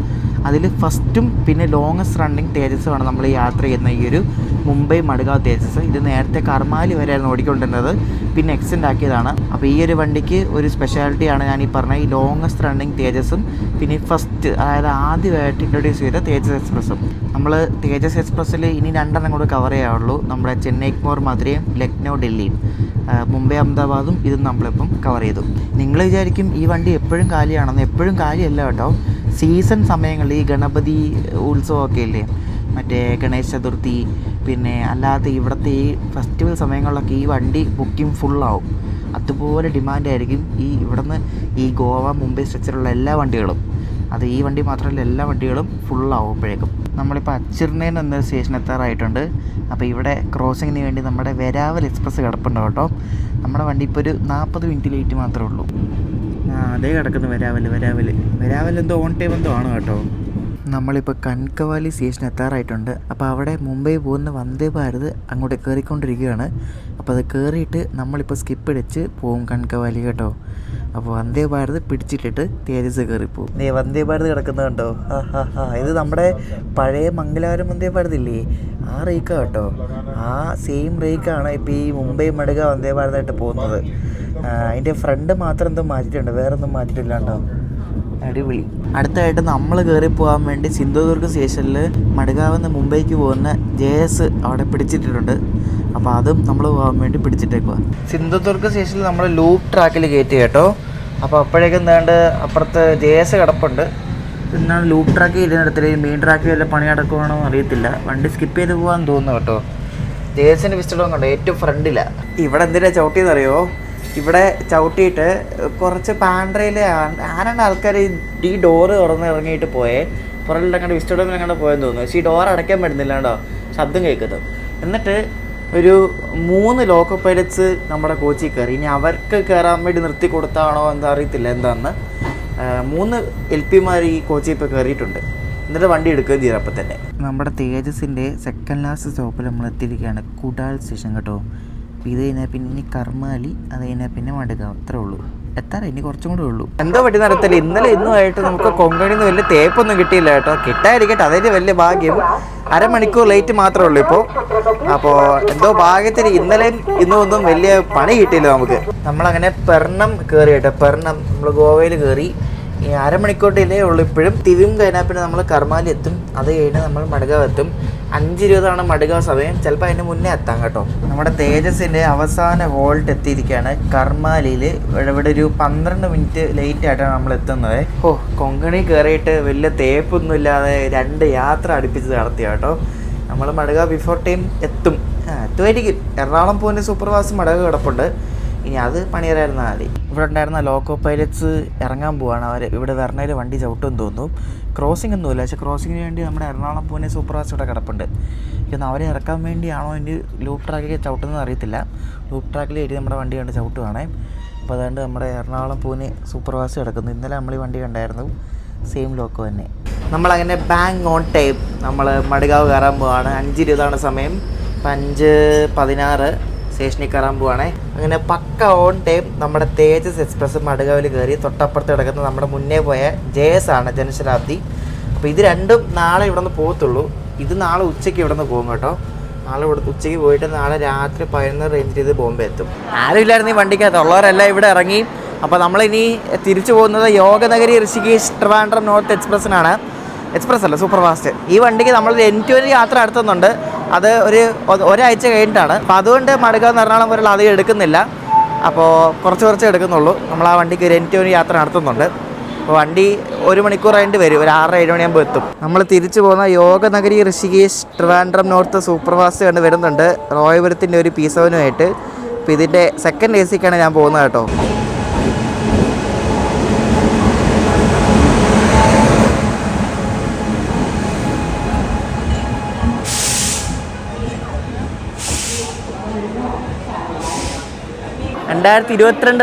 അതിൽ ഫസ്റ്റും പിന്നെ ലോങ്ങസ്റ്റ് റണ്ണിങ് തേജസ്സുമാണ് നമ്മൾ യാത്ര ചെയ്യുന്ന ഈ ഒരു മുംബൈ മഡ്ഗാവ് തേജസ്. ഇത് നേരത്തെ കർമാലി വരെയായിരുന്നു ഓടിക്കൊണ്ടിരുന്നത്, പിന്നെ എക്സ്റ്റെൻഡ് ആക്കിയതാണ്. അപ്പോൾ ഈ ഒരു വണ്ടിക്ക് ഒരു സ്പെഷ്യാലിറ്റിയാണ് ഞാൻ ഈ പറഞ്ഞ ഈ ലോങ്ങസ്റ്റ് റണ്ണിങ് തേജസും പിന്നെ ഫസ്റ്റ്, അതായത് ആദ്യമായിട്ട് ഇൻട്രൊഡ്യൂസ് ചെയ്ത തേജസ് എക്സ്പ്രസും. നമ്മൾ തേജസ് എക്സ്പ്രസ്സിൽ ഇനി 2 കൂടെ കവർ ചെയ്യാവുള്ളൂ. നമ്മുടെ ചെന്നൈ എഗ്മോർ മധുരയും ലക്നൗ ഡൽഹിയും. മുംബൈ അഹമ്മദാബാദും ഇതും നമ്മളിപ്പം കവർ ചെയ്തു. നിങ്ങൾ വിചാരിക്കും ഈ വണ്ടി എപ്പോഴും കാലിയാണെന്ന്. എപ്പോഴും കാലിയല്ല കേട്ടോ. സീസൺ സമയങ്ങളിൽ ഈ ഗണപതി ഉത്സവമൊക്കെ ഇല്ലേ, മറ്റേ ഗണേശ ചതുർത്ഥി, പിന്നെ അല്ലാതെ ഇവിടുത്തെ ഈ ഫെസ്റ്റിവൽ സമയങ്ങളിലൊക്കെ ഈ വണ്ടി ബുക്കിംഗ് ഫുള്ളാവും. അതുപോലെ ഡിമാൻഡായിരിക്കും ഈ ഇവിടുന്ന് ഈ ഗോവ മുംബൈ സ്ട്രെച്ചിലുള്ള എല്ലാ വണ്ടികളും. അത് ഈ വണ്ടി മാത്രമല്ല, എല്ലാ വണ്ടികളും ഫുള്ളാവുമ്പോഴേക്കും. നമ്മളിപ്പോൾ അച്ചിർനേൻ എന്ന സ്റ്റേഷൻ എത്താറായിട്ടുണ്ട്. അപ്പോൾ ഇവിടെ ക്രോസിങ്ങിന് വേണ്ടി നമ്മുടെ വെരാവൽ എക്സ്പ്രസ് കിടപ്പുണ്ട് കേട്ടോ. നമ്മുടെ വണ്ടി ഇപ്പോൾ ഒരു 40 മിനിറ്റ് ലേറ്റ് മാത്രമേ ഉള്ളൂ. അതേ കിടക്കുന്നു വെരാവൽ എന്തോ ഓൺ ടൈം എന്തോ ആണ് കേട്ടോ. നമ്മളിപ്പോൾ കൻകവാലി സ്റ്റേഷൻ എത്താറായിട്ടുണ്ട്. അപ്പോൾ അവിടെ മുംബൈ പോകുന്ന വന്ദേ ഭാരത് അങ്ങോട്ട് കയറിക്കൊണ്ടിരിക്കുകയാണ്. അപ്പോൾ അത് കയറിയിട്ട് നമ്മളിപ്പോൾ സ്കിപ്പ് അടിച്ച് പോവും കൻകവാലി കേട്ടോ. അപ്പോൾ വന്ദേ ഭാരത് പിടിച്ചിട്ടിട്ട് തേജസ് കയറിപ്പോവും. വന്ദേ ഭാരത് കിടക്കുന്നത് കണ്ടോ. ഇത് നമ്മുടെ പഴയ മംഗലാപുരം വന്ദേ ഭാരത് ഇല്ലേ, ആ റേക്കാണ് കേട്ടോ. ആ സെയിം റേക്കാണ് ഇപ്പോൾ ഈ മുംബൈ മഡ്ഗാവ് വന്ദേ ഭാരതായിട്ട് പോകുന്നത്. അതിൻ്റെ ഫ്രണ്ട് മാത്രം എന്തോ മാറ്റിയിട്ടുണ്ട്, വേറെ ഒന്നും മാറ്റിയിട്ടില്ല കേട്ടോ. അടിപൊളി. അടുത്തായിട്ട് നമ്മൾ കയറി പോകാൻ വേണ്ടി സിന്ധുദുർഗ് സ്റ്റേഷനിൽ മഡ്ഗാവിൽ നിന്ന് മുംബൈക്ക് പോകുന്ന JS അവിടെ പിടിച്ചിട്ടിട്ടുണ്ട്. അപ്പോൾ അതും നമ്മൾ പോകാൻ വേണ്ടി പിടിച്ചിട്ടേക്കുക. സിന്ധുദുർഗ് സ്റ്റേഷനിൽ നമ്മൾ ലൂപ്പ് ട്രാക്കിൽ കയറ്റി കേട്ടോ. അപ്പോൾ അപ്പോഴേക്കും എന്താണ്ട് അപ്പുറത്ത് JS കിടപ്പുണ്ട്. എന്നാണ് ലൂപ്പ് ട്രാക്ക് ഇരുന്നിടത്തിൽ മെയിൻ ട്രാക്കിൽ വല്ല പണി നടക്കുവാണോ അറിയത്തില്ല. വണ്ടി സ്കിപ്പ് ചെയ്ത് പോകാൻ തോന്നുന്നു കേട്ടോ. JSൻ്റെ വിസ്റ്റഡും കണ്ടോ, ഏറ്റവും ഫ്രണ്ടിലാണ്. ഇവിടെ എന്തിനാ ചവിട്ടിയെന്നറിയോ, ഇവിടെ ചവിട്ടിയിട്ട് കുറച്ച് പാൻഡ്രയിൽ ആരാണ്ട് ആൾക്കാർ ഈ ഡോറ് തുറന്ന് ഇറങ്ങിയിട്ട് പോയേ, പുറകിൽ അങ്ങനെ വിസ്റ്റോഡമിൽ അങ്ങനെ പോയെന്ന് തോന്നുന്നു. പക്ഷേ ഈ ഡോർ അടയ്ക്കാൻ പറ്റുന്നില്ല കേട്ടോ, ശബ്ദം കേൾക്കുന്നത്. എന്നിട്ട് ഒരു 3 ലോക്കോ പൈലറ്റ്സ് നമ്മുടെ കോച്ചിൽ കയറി. ഇനി അവർക്ക് കയറാൻ വേണ്ടി നിർത്തി കൊടുത്താണോ എന്താ അറിയത്തില്ല എന്താണെന്ന്. 3 LPമാർ ഈ കോച്ചിൽ ഇപ്പോൾ കയറിയിട്ടുണ്ട്. എന്നിട്ട് വണ്ടി എടുക്കുകയും ചെയ്തു. അപ്പം തന്നെ നമ്മുടെ തേജസിൻ്റെ സെക്കൻഡ് ലാസ്റ്റ് സ്റ്റോപ്പിൽ നമ്മൾ എത്തിയിരിക്കുകയാണ്, കുടാൽ സ്റ്റേഷൻ കേട്ടോ. ഇത് കഴിഞ്ഞാൽ പിന്നെ ഇനി കർമാലി, അത് കഴിഞ്ഞാൽ പിന്നെ മടുകാവ്, അത്രേ ഉള്ളൂ. എത്താറ ഇനി കുറച്ചും കൂടെ ഉള്ളൂ. എന്തോ പറ്റി നടത്തില്ല. ഇന്നലെ ഇന്നുമായിട്ട് നമുക്ക് കൊങ്കണിയിൽ നിന്ന് വലിയ തേപ്പൊന്നും കിട്ടിയില്ല കേട്ടോ. കിട്ടാതിരിക്കട്ടെ, അതിൻ്റെ വലിയ ഭാഗ്യം. അരമണിക്കൂർ ലേറ്റ് മാത്രമേ ഉള്ളൂ ഇപ്പോൾ. അപ്പോൾ എന്തോ ഭാഗ്യത്തിന് ഇന്നലെയും ഇന്നും ഒന്നും വലിയ പണി കിട്ടിയില്ല നമുക്ക്. നമ്മളങ്ങനെ പെർണം കയറി കേട്ടോ. പെർണം നമ്മൾ ഗോവയിൽ കയറി. ഈ അരമണിക്കൂർ ഡിലേ ഉള്ളൂ ഇപ്പോഴും. തിരും കഴിഞ്ഞാൽ പിന്നെ നമ്മൾ കർമാലി എത്തും. അത് കഴിഞ്ഞാൽ നമ്മൾ മടുകാവ് എത്തും. 5:20 മടുകാവ് സമയം. ചിലപ്പോൾ അതിന് മുന്നേ എത്താം കേട്ടോ. നമ്മുടെ തേജസിൻ്റെ അവസാന ഹോൾട്ട് എത്തിയിരിക്കുകയാണ് കർമാലിയിൽ. ഇവിടെ ഒരു 12 മിനിറ്റ് ലേറ്റ് ആയിട്ടാണ് നമ്മൾ എത്തുന്നത്. കൊങ്കണി കയറിയിട്ട് വലിയ തേപ്പൊന്നും ഇല്ലാതെ 2 യാത്ര അടുപ്പിച്ച് നടത്തിയ കേട്ടോ. നമ്മൾ മടുകാവ് ബിഫോർ ടൈം എത്തുമായിരിക്കും. എറണാകുളം പോകുന്ന സൂപ്പർ ഫാസ്റ്റ് മടുകാവ് കിടപ്പുണ്ട്. ഇനി അത് പണിയറായിരുന്നാൽ മതി. ഇവിടെ ഉണ്ടായിരുന്ന ലോക്കോ പൈലറ്റ്സ് ഇറങ്ങാൻ പോവാണ്. അവർ ഇവിടെ വെർണയിൽ വണ്ടി ചവിട്ടുമെന്ന് തോന്നുന്നു. ക്രോസിംഗ് ഒന്നുമില്ല, പക്ഷേ ക്രോസിങ്ങിന് വേണ്ടി നമ്മുടെ എറണാകുളം പൂനെ സൂപ്പർ ഫാസ്റ്റ് ഇവിടെ കിടപ്പുണ്ട്. ഇന്ന് അവരെ ഇറക്കാൻ വേണ്ടിയാണോ ഇനി ലൂപ്പ് ട്രാക്കിൽ ചവിട്ടുന്നത് അറിയത്തില്ല. ലൂപ്പ് ട്രാക്കിൽ എഴുതി നമ്മുടെ വണ്ടി കണ്ട് ചവിട്ടുവാണേ. അപ്പോൾ അതുകൊണ്ട് നമ്മുടെ എറണാകുളം പൂനെ സൂപ്പർ ഫാസ്റ്റ് കിടക്കുന്നു. ഇന്നലെ നമ്മൾ ഈ വണ്ടി കണ്ടായിരുന്നു, സെയിം ലോക്കോ തന്നെ. നമ്മളങ്ങനെ ബാങ് ഓൺ ടൈം നമ്മൾ മടുകാവ് കയറാൻ പോവാണ്. 5:20 സമയം. 5:16 സ്റ്റേഷനിൽ കയറാൻ പോവാണേ. അങ്ങനെ പക്ക ഓൺ ടൈം നമ്മുടെ തേജസ് എക്സ്പ്രസ് മടുകാവിൽ കയറി. തൊട്ടപ്പുറത്ത് കിടക്കുന്ന നമ്മുടെ മുന്നേ പോയ JS ആണ്, ജനശതാബ്ദി. അപ്പോൾ ഇത് രണ്ടും നാളെ ഇവിടെ നിന്ന് പോകത്തുള്ളൂ. ഇത് നാളെ ഉച്ചയ്ക്ക് ഇവിടെ നിന്ന് പോകും കേട്ടോ. നാളെ ഇവിടെ ഉച്ചയ്ക്ക് പോയിട്ട് നാളെ രാത്രി 11 റേഞ്ച് ചെയ്ത് ബോംബെ എത്തും. ആരും ഇല്ലായിരുന്നു ഈ വണ്ടിക്കകത്ത്, ഉള്ളവരെല്ലാം ഇവിടെ ഇറങ്ങി. അപ്പോൾ നമ്മളിനി തിരിച്ചു പോകുന്നത് യോഗനഗരി ഋഷികേശ് ട്രിവാൻഡ്രം നോർത്ത് എക്സ്പ്രസ്സിനാണ്. എക്സ്പ്രസ് അല്ല, സൂപ്പർ ഫാസ്റ്റ്. ഈ വണ്ടിക്ക് നമ്മൾ N20 യാത്ര നടത്തുന്നുണ്ട്. അത് ഒരാഴ്ച കഴിഞ്ഞിട്ടാണ്. അപ്പോൾ അതുകൊണ്ട് മടുകാവ് എറണാകുളം വരെയുള്ള അധികം എടുക്കുന്നില്ല. അപ്പോൾ കുറച്ച് എടുക്കുന്നുള്ളൂ. നമ്മൾ ആ വണ്ടിക്ക് ഒരു N20 യാത്ര നടത്തുന്നുണ്ട്. അപ്പോൾ വണ്ടി 1 മണിക്കൂർ കഴിഞ്ഞിട്ട് വരും. ഒരു 6-7 മണിയാകുമ്പോൾ എത്തും. നമ്മൾ തിരിച്ചു പോകുന്ന Yoganagari Rishikesh Trivandrum north superfast കണ്ട് വരുന്നുണ്ട്, റോയപുരത്തിൻ്റെ ഒരു P7ആയിട്ട്. അപ്പോൾ ഇതിൻ്റെ സെക്കൻഡ് AC-ക്കാണ് ഞാൻ പോകുന്നത് കേട്ടോ.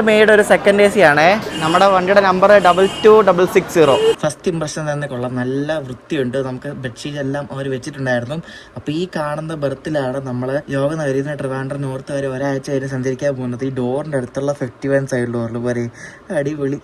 മെയ്യുടെ ഒരു സെക്കൻഡ് AC ആണേ. നമ്മുടെ വണ്ടിയുടെ നമ്പർ 22660. ഫസ്റ്റ് ഇംപ്രഷൻ തന്നെ കൊള്ളാം, നല്ല വൃത്തിയുണ്ട്. നമുക്ക് ബെഡ്ഷീറ്റ് എല്ലാം അവർ വെച്ചിട്ടുണ്ടായിരുന്നു. അപ്പോൾ ഈ കാണുന്ന ബെർത്തിലാണ് നമ്മൾ യോഗനഗരിയിൽ നിന്ന് ട്രിവാൻഡ്രം നോർത്ത് വരെ ഒരാഴ്ച വരെ സഞ്ചരിക്കാൻ പോകുന്നത്. ഈ ഡോറിൻ്റെ അടുത്തുള്ള 51 സൈഡ് ഡോറിൽ വരെ അടിപൊളി.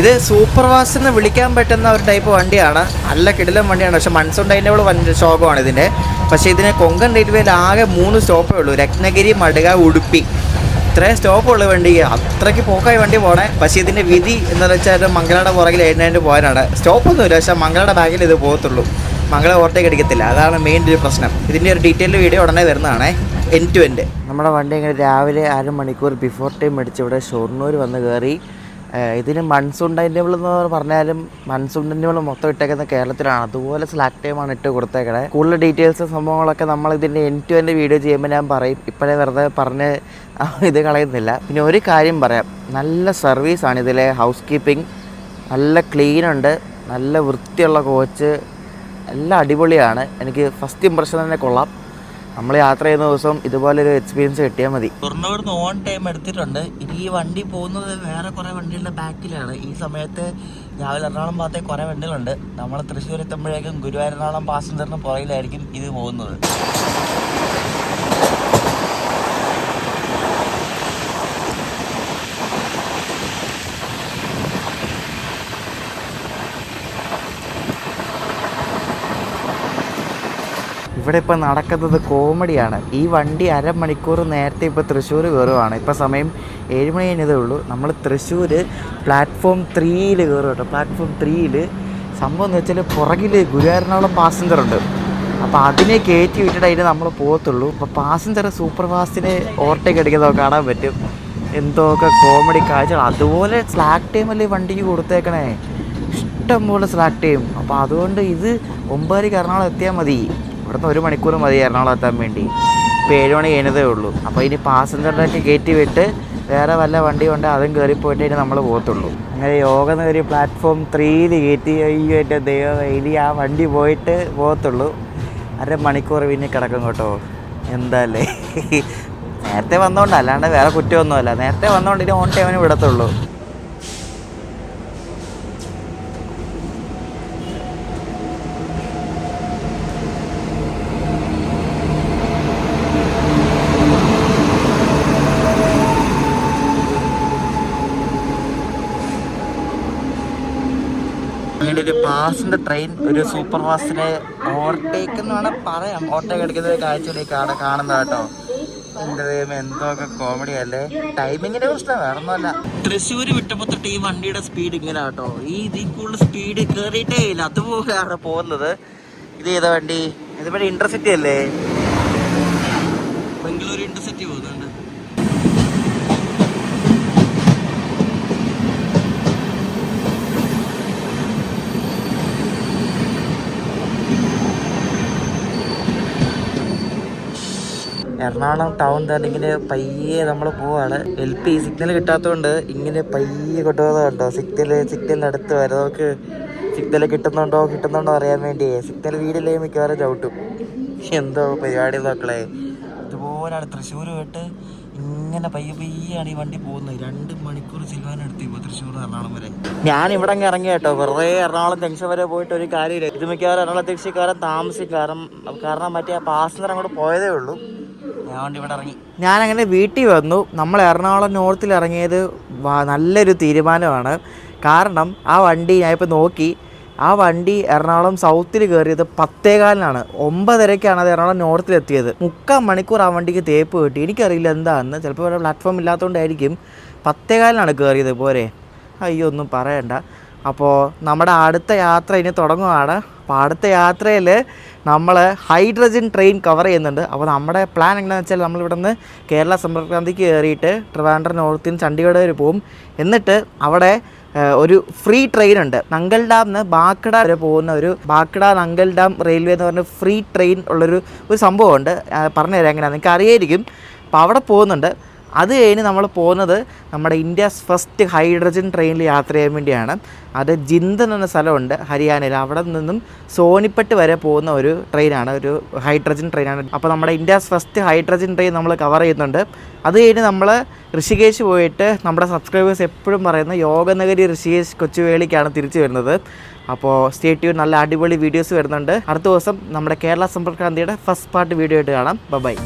ഇത് സൂപ്പർ ഫാസ്റ്റ് എന്ന് വിളിക്കാൻ പറ്റുന്ന ഒരു ടൈപ്പ് വണ്ടിയാണ്. നല്ല കിടിലം വണ്ടിയാണ്. പക്ഷേ മൺസൂൺ ടൈമിൻ്റെ വണ്ടി ശോകമാണ് ഇതിൻ്റെ. പക്ഷേ ഇതിന് കൊങ്കൺ റെയിൽവേയിൽ ആകെ 3 സ്റ്റോപ്പേ ഉള്ളൂ. രത്നഗിരി, മടുകാവ്, ഉടുപ്പി, ഇത്രയും സ്റ്റോപ്പുള്ള വണ്ടി. അത്രയ്ക്ക് പോക്കായി വണ്ടി പോകണേ. പക്ഷേ ഇതിൻ്റെ വിധി എന്താണെന്ന് വെച്ചാൽ മംഗളയുടെ പുറകിൽ 7 പോകാനാണ്. സ്റ്റോപ്പൊന്നുമില്ല, പക്ഷേ മംഗളയുടെ ബാഗിൽ ഇത് പോകത്തുള്ളൂ. മംഗള ഓവർടേക്ക് അടിക്കത്തില്ല. അതാണ് മെയിൻ ഒരു പ്രശ്നം. ഇതിൻ്റെ ഒരു ഡീറ്റെയിൽ വീഡിയോ ഉടനെ വരുന്നതാണേ, എൻ ടു എൻഡ്. നമ്മുടെ വണ്ടി ഇങ്ങനെ രാവിലെ 1/2 മണിക്കൂർ ബിഫോർ ടൈം അടിച്ച് ഇവിടെ ഷൊർണൂർ വന്ന് കയറി. ഇതിന് മൺസൂൺ ടൈം ടേബിൾ എന്ന് പറഞ്ഞാലും മൺസൂൺ ടൈം ടേബിൾ മൊത്തം ഇട്ടേക്കുന്നത് കേരളത്തിലാണ്. അതുപോലെ സ്ലാക്ക് ടൈമാണ് ഇട്ട് കൊടുത്തേക്കണേ. കൂടുതൽ ഡീറ്റെയിൽസ് സംഭവങ്ങളൊക്കെ നമ്മൾ ഇതിൻ്റെ എൻ ടു എൻ്റെ വീഡിയോ ചെയ്യുമ്പോൾ ഞാൻ പറയും. ഇപ്പോഴേ വെറുതെ പറഞ്ഞ് ഇത് കളയുന്നില്ല. പിന്നെ ഒരു കാര്യം പറയാം, നല്ല സർവീസാണ് ഇതിലെ. ഹൗസ് കീപ്പിംഗ് നല്ല ക്ലീനുണ്ട്, നല്ല വൃത്തിയുള്ള കോച്ച്, എല്ലാം അടിപൊളിയാണ്. എനിക്ക് ഫസ്റ്റ് ഇംപ്രഷൻ തന്നെ കൊള്ളാം. നമ്മൾ യാത്ര ചെയ്യുന്ന ദിവസം ഇതുപോലൊരു എക്സ്പീരിയൻസ് കിട്ടിയാൽ മതി. ഷൊർണൂരിന്ന് ഓൺ ടൈം എടുത്തിട്ടുണ്ട്. ഇനി ഈ വണ്ടി പോകുന്നത് വേറെ കുറേ വണ്ടികളുടെ ബാക്കിലാണ്. ഈ സമയത്ത് രാവിലെ എറണാകുളം ഭാഗത്തേക്ക് കുറേ വണ്ടികളുണ്ട്. നമ്മൾ തൃശ്ശൂർ എത്തുമ്പോഴേക്കും ഗുരുവായൂർ എറണാകുളം പാസഞ്ചറിന് പുറകിലായിരിക്കും ഇത് പോകുന്നത്. ഇവിടെ ഇപ്പോൾ നടക്കുന്നത് കോമഡിയാണ്. ഈ വണ്ടി 1/2 മണിക്കൂർ നേരത്തെ ഇപ്പോൾ തൃശ്ശൂർ കയറുവാണ്. ഇപ്പോൾ സമയം 7 മണി കഴിഞ്ഞതേ ഉള്ളൂ. നമ്മൾ തൃശ്ശൂർ പ്ലാറ്റ്ഫോം 3-ൽ കയറും കേട്ടോ. പ്ലാറ്റ്ഫോം 3-ൽ സംഭവം എന്ന് വെച്ചാൽ പുറകിൽ ഗുരുവായൂരിനോളം പാസഞ്ചറുണ്ട്. അപ്പോൾ അതിനെ കയറ്റി വിട്ടിട്ട് അതിന് നമ്മൾ പോകത്തുള്ളൂ. അപ്പോൾ പാസഞ്ചർ സൂപ്പർ ഫാസ്റ്റിന് ഓവർടേക്ക് അടിക്കുന്നത് കാണാൻ പറ്റും. എന്തൊക്കെ കോമഡി കാഴ്ചകൾ. അതുപോലെ സ്ലാക്ക് ടൈമല്ലേ വണ്ടിക്ക് കൊടുത്തേക്കണേ, ഇഷ്ടം പോലെ സ്ലാക്ക് ടൈം. അപ്പോൾ അതുകൊണ്ട് ഇത് 9:00 എറണാകുളം എത്തിയാൽ മതി. ഇവിടുന്ന് 1 മണിക്കൂർ മതി എറണാകുളം എത്താൻ വേണ്ടി. ഇപ്പോൾ 7 മണി കഴിഞ്ഞതേ ഉള്ളൂ. അപ്പോൾ ഇനി പാസഞ്ചറിലേക്ക് കയറ്റി വിട്ട് വേറെ വല്ല വണ്ടി കൊണ്ട് അതും കയറി പോയിട്ട് ഇനി നമ്മൾ പോകത്തുള്ളൂ. അങ്ങനെ യോഗ കയറി പ്ലാറ്റ്ഫോം 3 കയറ്റി. അയ്യോ എൻ്റെ ദൈവം, ഇനി ആ വണ്ടി പോയിട്ട് പോകത്തുള്ളൂ. 1/2 മണിക്കൂർ പിന്നെ കിടക്കും കേട്ടോ. എന്താല്ലേ, നേരത്തെ വന്നോണ്ട്, അല്ലാണ്ട് വേറെ കുറ്റമൊന്നുമല്ല. നേരത്തെ വന്നോണ്ട് ഇനി ഓൺ ടൈമിന് വിടത്തുള്ളൂ. അങ്ങനെ ഒരു പാസഞ്ചർ ട്രെയിൻ ഒരു സൂപ്പർ ഫാസ്റ്റിനെ ഓവർടേക്ക് എന്ന് വേണം പറയാം. ഓവർടേക്ക് എടുക്കുന്ന കാഴ്ചയിലേക്ക് കാണുന്നത് കേട്ടോ. എൻ്റെ ദൈവം, എന്തൊക്കെ കോമഡി അല്ലേ. ടൈമിങ്ങിൻ്റെ പ്രശ്നം വേറൊന്നുമല്ല. തൃശ്ശൂർ വിട്ടപ്പോൾ തൊട്ട് ഈ വണ്ടിയുടെ സ്പീഡ് ഇങ്ങനെ കേട്ടോ. ഇതിൽ കൂടുതൽ സ്പീഡ് കയറിയിട്ടേ ഇല്ല, അതുപോലെയാണ് പോകുന്നത്. ഇത് ചെയ്ത വണ്ടി ഇതിവിടെ ഇന്റർസിറ്റി അല്ലേ, ബംഗളൂരു ഇന്റർസിറ്റി പോകുന്നുണ്ട്. എറണാകുളം ടൗൺ തന്നെ ഇങ്ങനെ പയ്യെ നമ്മൾ പോവാണ്. LP സിഗ്നൽ കിട്ടാത്തതുകൊണ്ട് ഇങ്ങനെ പയ്യെ കൊണ്ടുപോകുന്നത് കണ്ടോ. സിഗ്നലിൻ്റെ അടുത്ത് വരെ നമുക്ക് സിഗ്നൽ കിട്ടുന്നുണ്ടോ അറിയാൻ വേണ്ടി. സിഗ്നൽ വീടില്ലേ മിക്കവാറും ചവിട്ടും. എന്തോ പരിപാടി നോക്കളെ. ഇതുപോലെയാണ് തൃശ്ശൂർ പോയിട്ട് ഇങ്ങനെ പയ്യാണ് ഈ വണ്ടി പോകുന്നത്. 2 മണിക്കൂർ ചെല്ലുവാനെടുത്ത് ഇപ്പോൾ തൃശ്ശൂർ എറണാകുളം വരെ. ഞാൻ ഇവിടെ അങ്ങ് ഇറങ്ങി കേട്ടോ. വെറുതെ എറണാകുളം ജംഗ്ഷൻ വരെ പോയിട്ട് ഒരു കാര്യമില്ല. ഇത് മിക്കവാറും എറണാകുളം ജംഗ്ഷൻകാരൻ താമസിക്കും. കാരണം മറ്റേ പാസഞ്ചർ അങ്ങോട്ട് പോയതേ ഉള്ളൂ. ഞാനങ്ങനെ വീട്ടിൽ വന്നു. നമ്മൾ എറണാകുളം നോർത്തിൽ ഇറങ്ങിയത് നല്ലൊരു തീരുമാനമാണ്. കാരണം ആ വണ്ടി ഞാനിപ്പോൾ നോക്കി, ആ വണ്ടി എറണാകുളം സൗത്തിൽ കയറിയത് 10:15-നാണ്. 9:30-ക്കാണ് അത് എറണാകുളം നോർത്തിലെത്തിയത്. 3/4 മണിക്കൂർ ആ വണ്ടിക്ക് തേപ്പ് കിട്ടി. എനിക്കറിയില്ല എന്താണെന്ന്, ചിലപ്പോൾ ഇവിടെ പ്ലാറ്റ്ഫോം ഇല്ലാത്തതുകൊണ്ടായിരിക്കും. 10:15-നാണ് കയറിയത്. പോരെ, അയ്യോ ഒന്നും പറയണ്ട. അപ്പോൾ നമ്മുടെ അടുത്ത യാത്ര ഇനി തുടങ്ങുകയാണ്. അപ്പോൾ അടുത്ത യാത്രയിൽ നമ്മൾ ഹൈഡ്രജൻ ട്രെയിൻ കവർ ചെയ്യുന്നുണ്ട്. അപ്പോൾ നമ്മുടെ പ്ലാൻ എങ്ങനെയാണെന്ന് വെച്ചാൽ നമ്മളിവിടെ നിന്ന് കേരള സമ്പർക്ക് ക്രാന്തിക്ക് കയറിയിട്ട് ട്രിവാൻഡ്രം നോർത്തിൽ നിന്ന് ചണ്ഡീഗഡ് വരെ പോകും. എന്നിട്ട് അവിടെ ഒരു ഫ്രീ ട്രെയിൻ ഉണ്ട്. നങ്കൽ ഡാമിൽ നിന്ന് ബാക്കട വരെ പോകുന്ന ഒരു ബാക്കട നങ്കൽ ഡാം റെയിൽവേ എന്ന് പറഞ്ഞ ഫ്രീ ട്രെയിൻ ഉള്ളൊരു സംഭവമുണ്ട്. പറഞ്ഞുതരാം എങ്ങനെയാണ്, നിങ്ങൾക്ക് അറിയായിരിക്കും. അപ്പോൾ അവിടെ പോകുന്നുണ്ട്. അത് കഴിഞ്ഞ് നമ്മൾ പോകുന്നത് നമ്മുടെ ഇന്ത്യസ് ഫസ്റ്റ് ഹൈഡ്രജൻ ട്രെയിനിൽ യാത്ര ചെയ്യാൻ വേണ്ടിയാണ്. അത് ജിന്ദൻ എന്ന സ്ഥലമുണ്ട് ഹരിയാനയിൽ. അവിടെ നിന്നും സോനിപ്പട്ട് വരെ പോകുന്ന ഒരു ട്രെയിനാണ്, ഒരു ഹൈഡ്രജൻ ട്രെയിനാണ്. അപ്പോൾ നമ്മുടെ ഇന്ത്യസ് ഫസ്റ്റ് ഹൈഡ്രജൻ ട്രെയിൻ നമ്മൾ കവർ ചെയ്യുന്നുണ്ട്. അത് കഴിഞ്ഞ് നമ്മൾ ഋഷികേശ് പോയിട്ട് നമ്മുടെ സബ്സ്ക്രൈബേഴ്സ് എപ്പോഴും പറയുന്ന യോഗനഗരി ഋഷികേശ് കൊച്ചുവേളിക്കാണ് തിരിച്ചു വരുന്നത്. അപ്പോൾ സ്റ്റേ ട്യൂൺ, നല്ല അടിപൊളി വീഡിയോസ് വരുന്നുണ്ട്. അടുത്ത ദിവസം നമ്മുടെ കേരള സമ്പർക്ക് ക്രാന്തിയുടെ ഫസ്റ്റ് പാർട്ട് വീഡിയോ ആയിട്ട് കാണാം. ബൈ.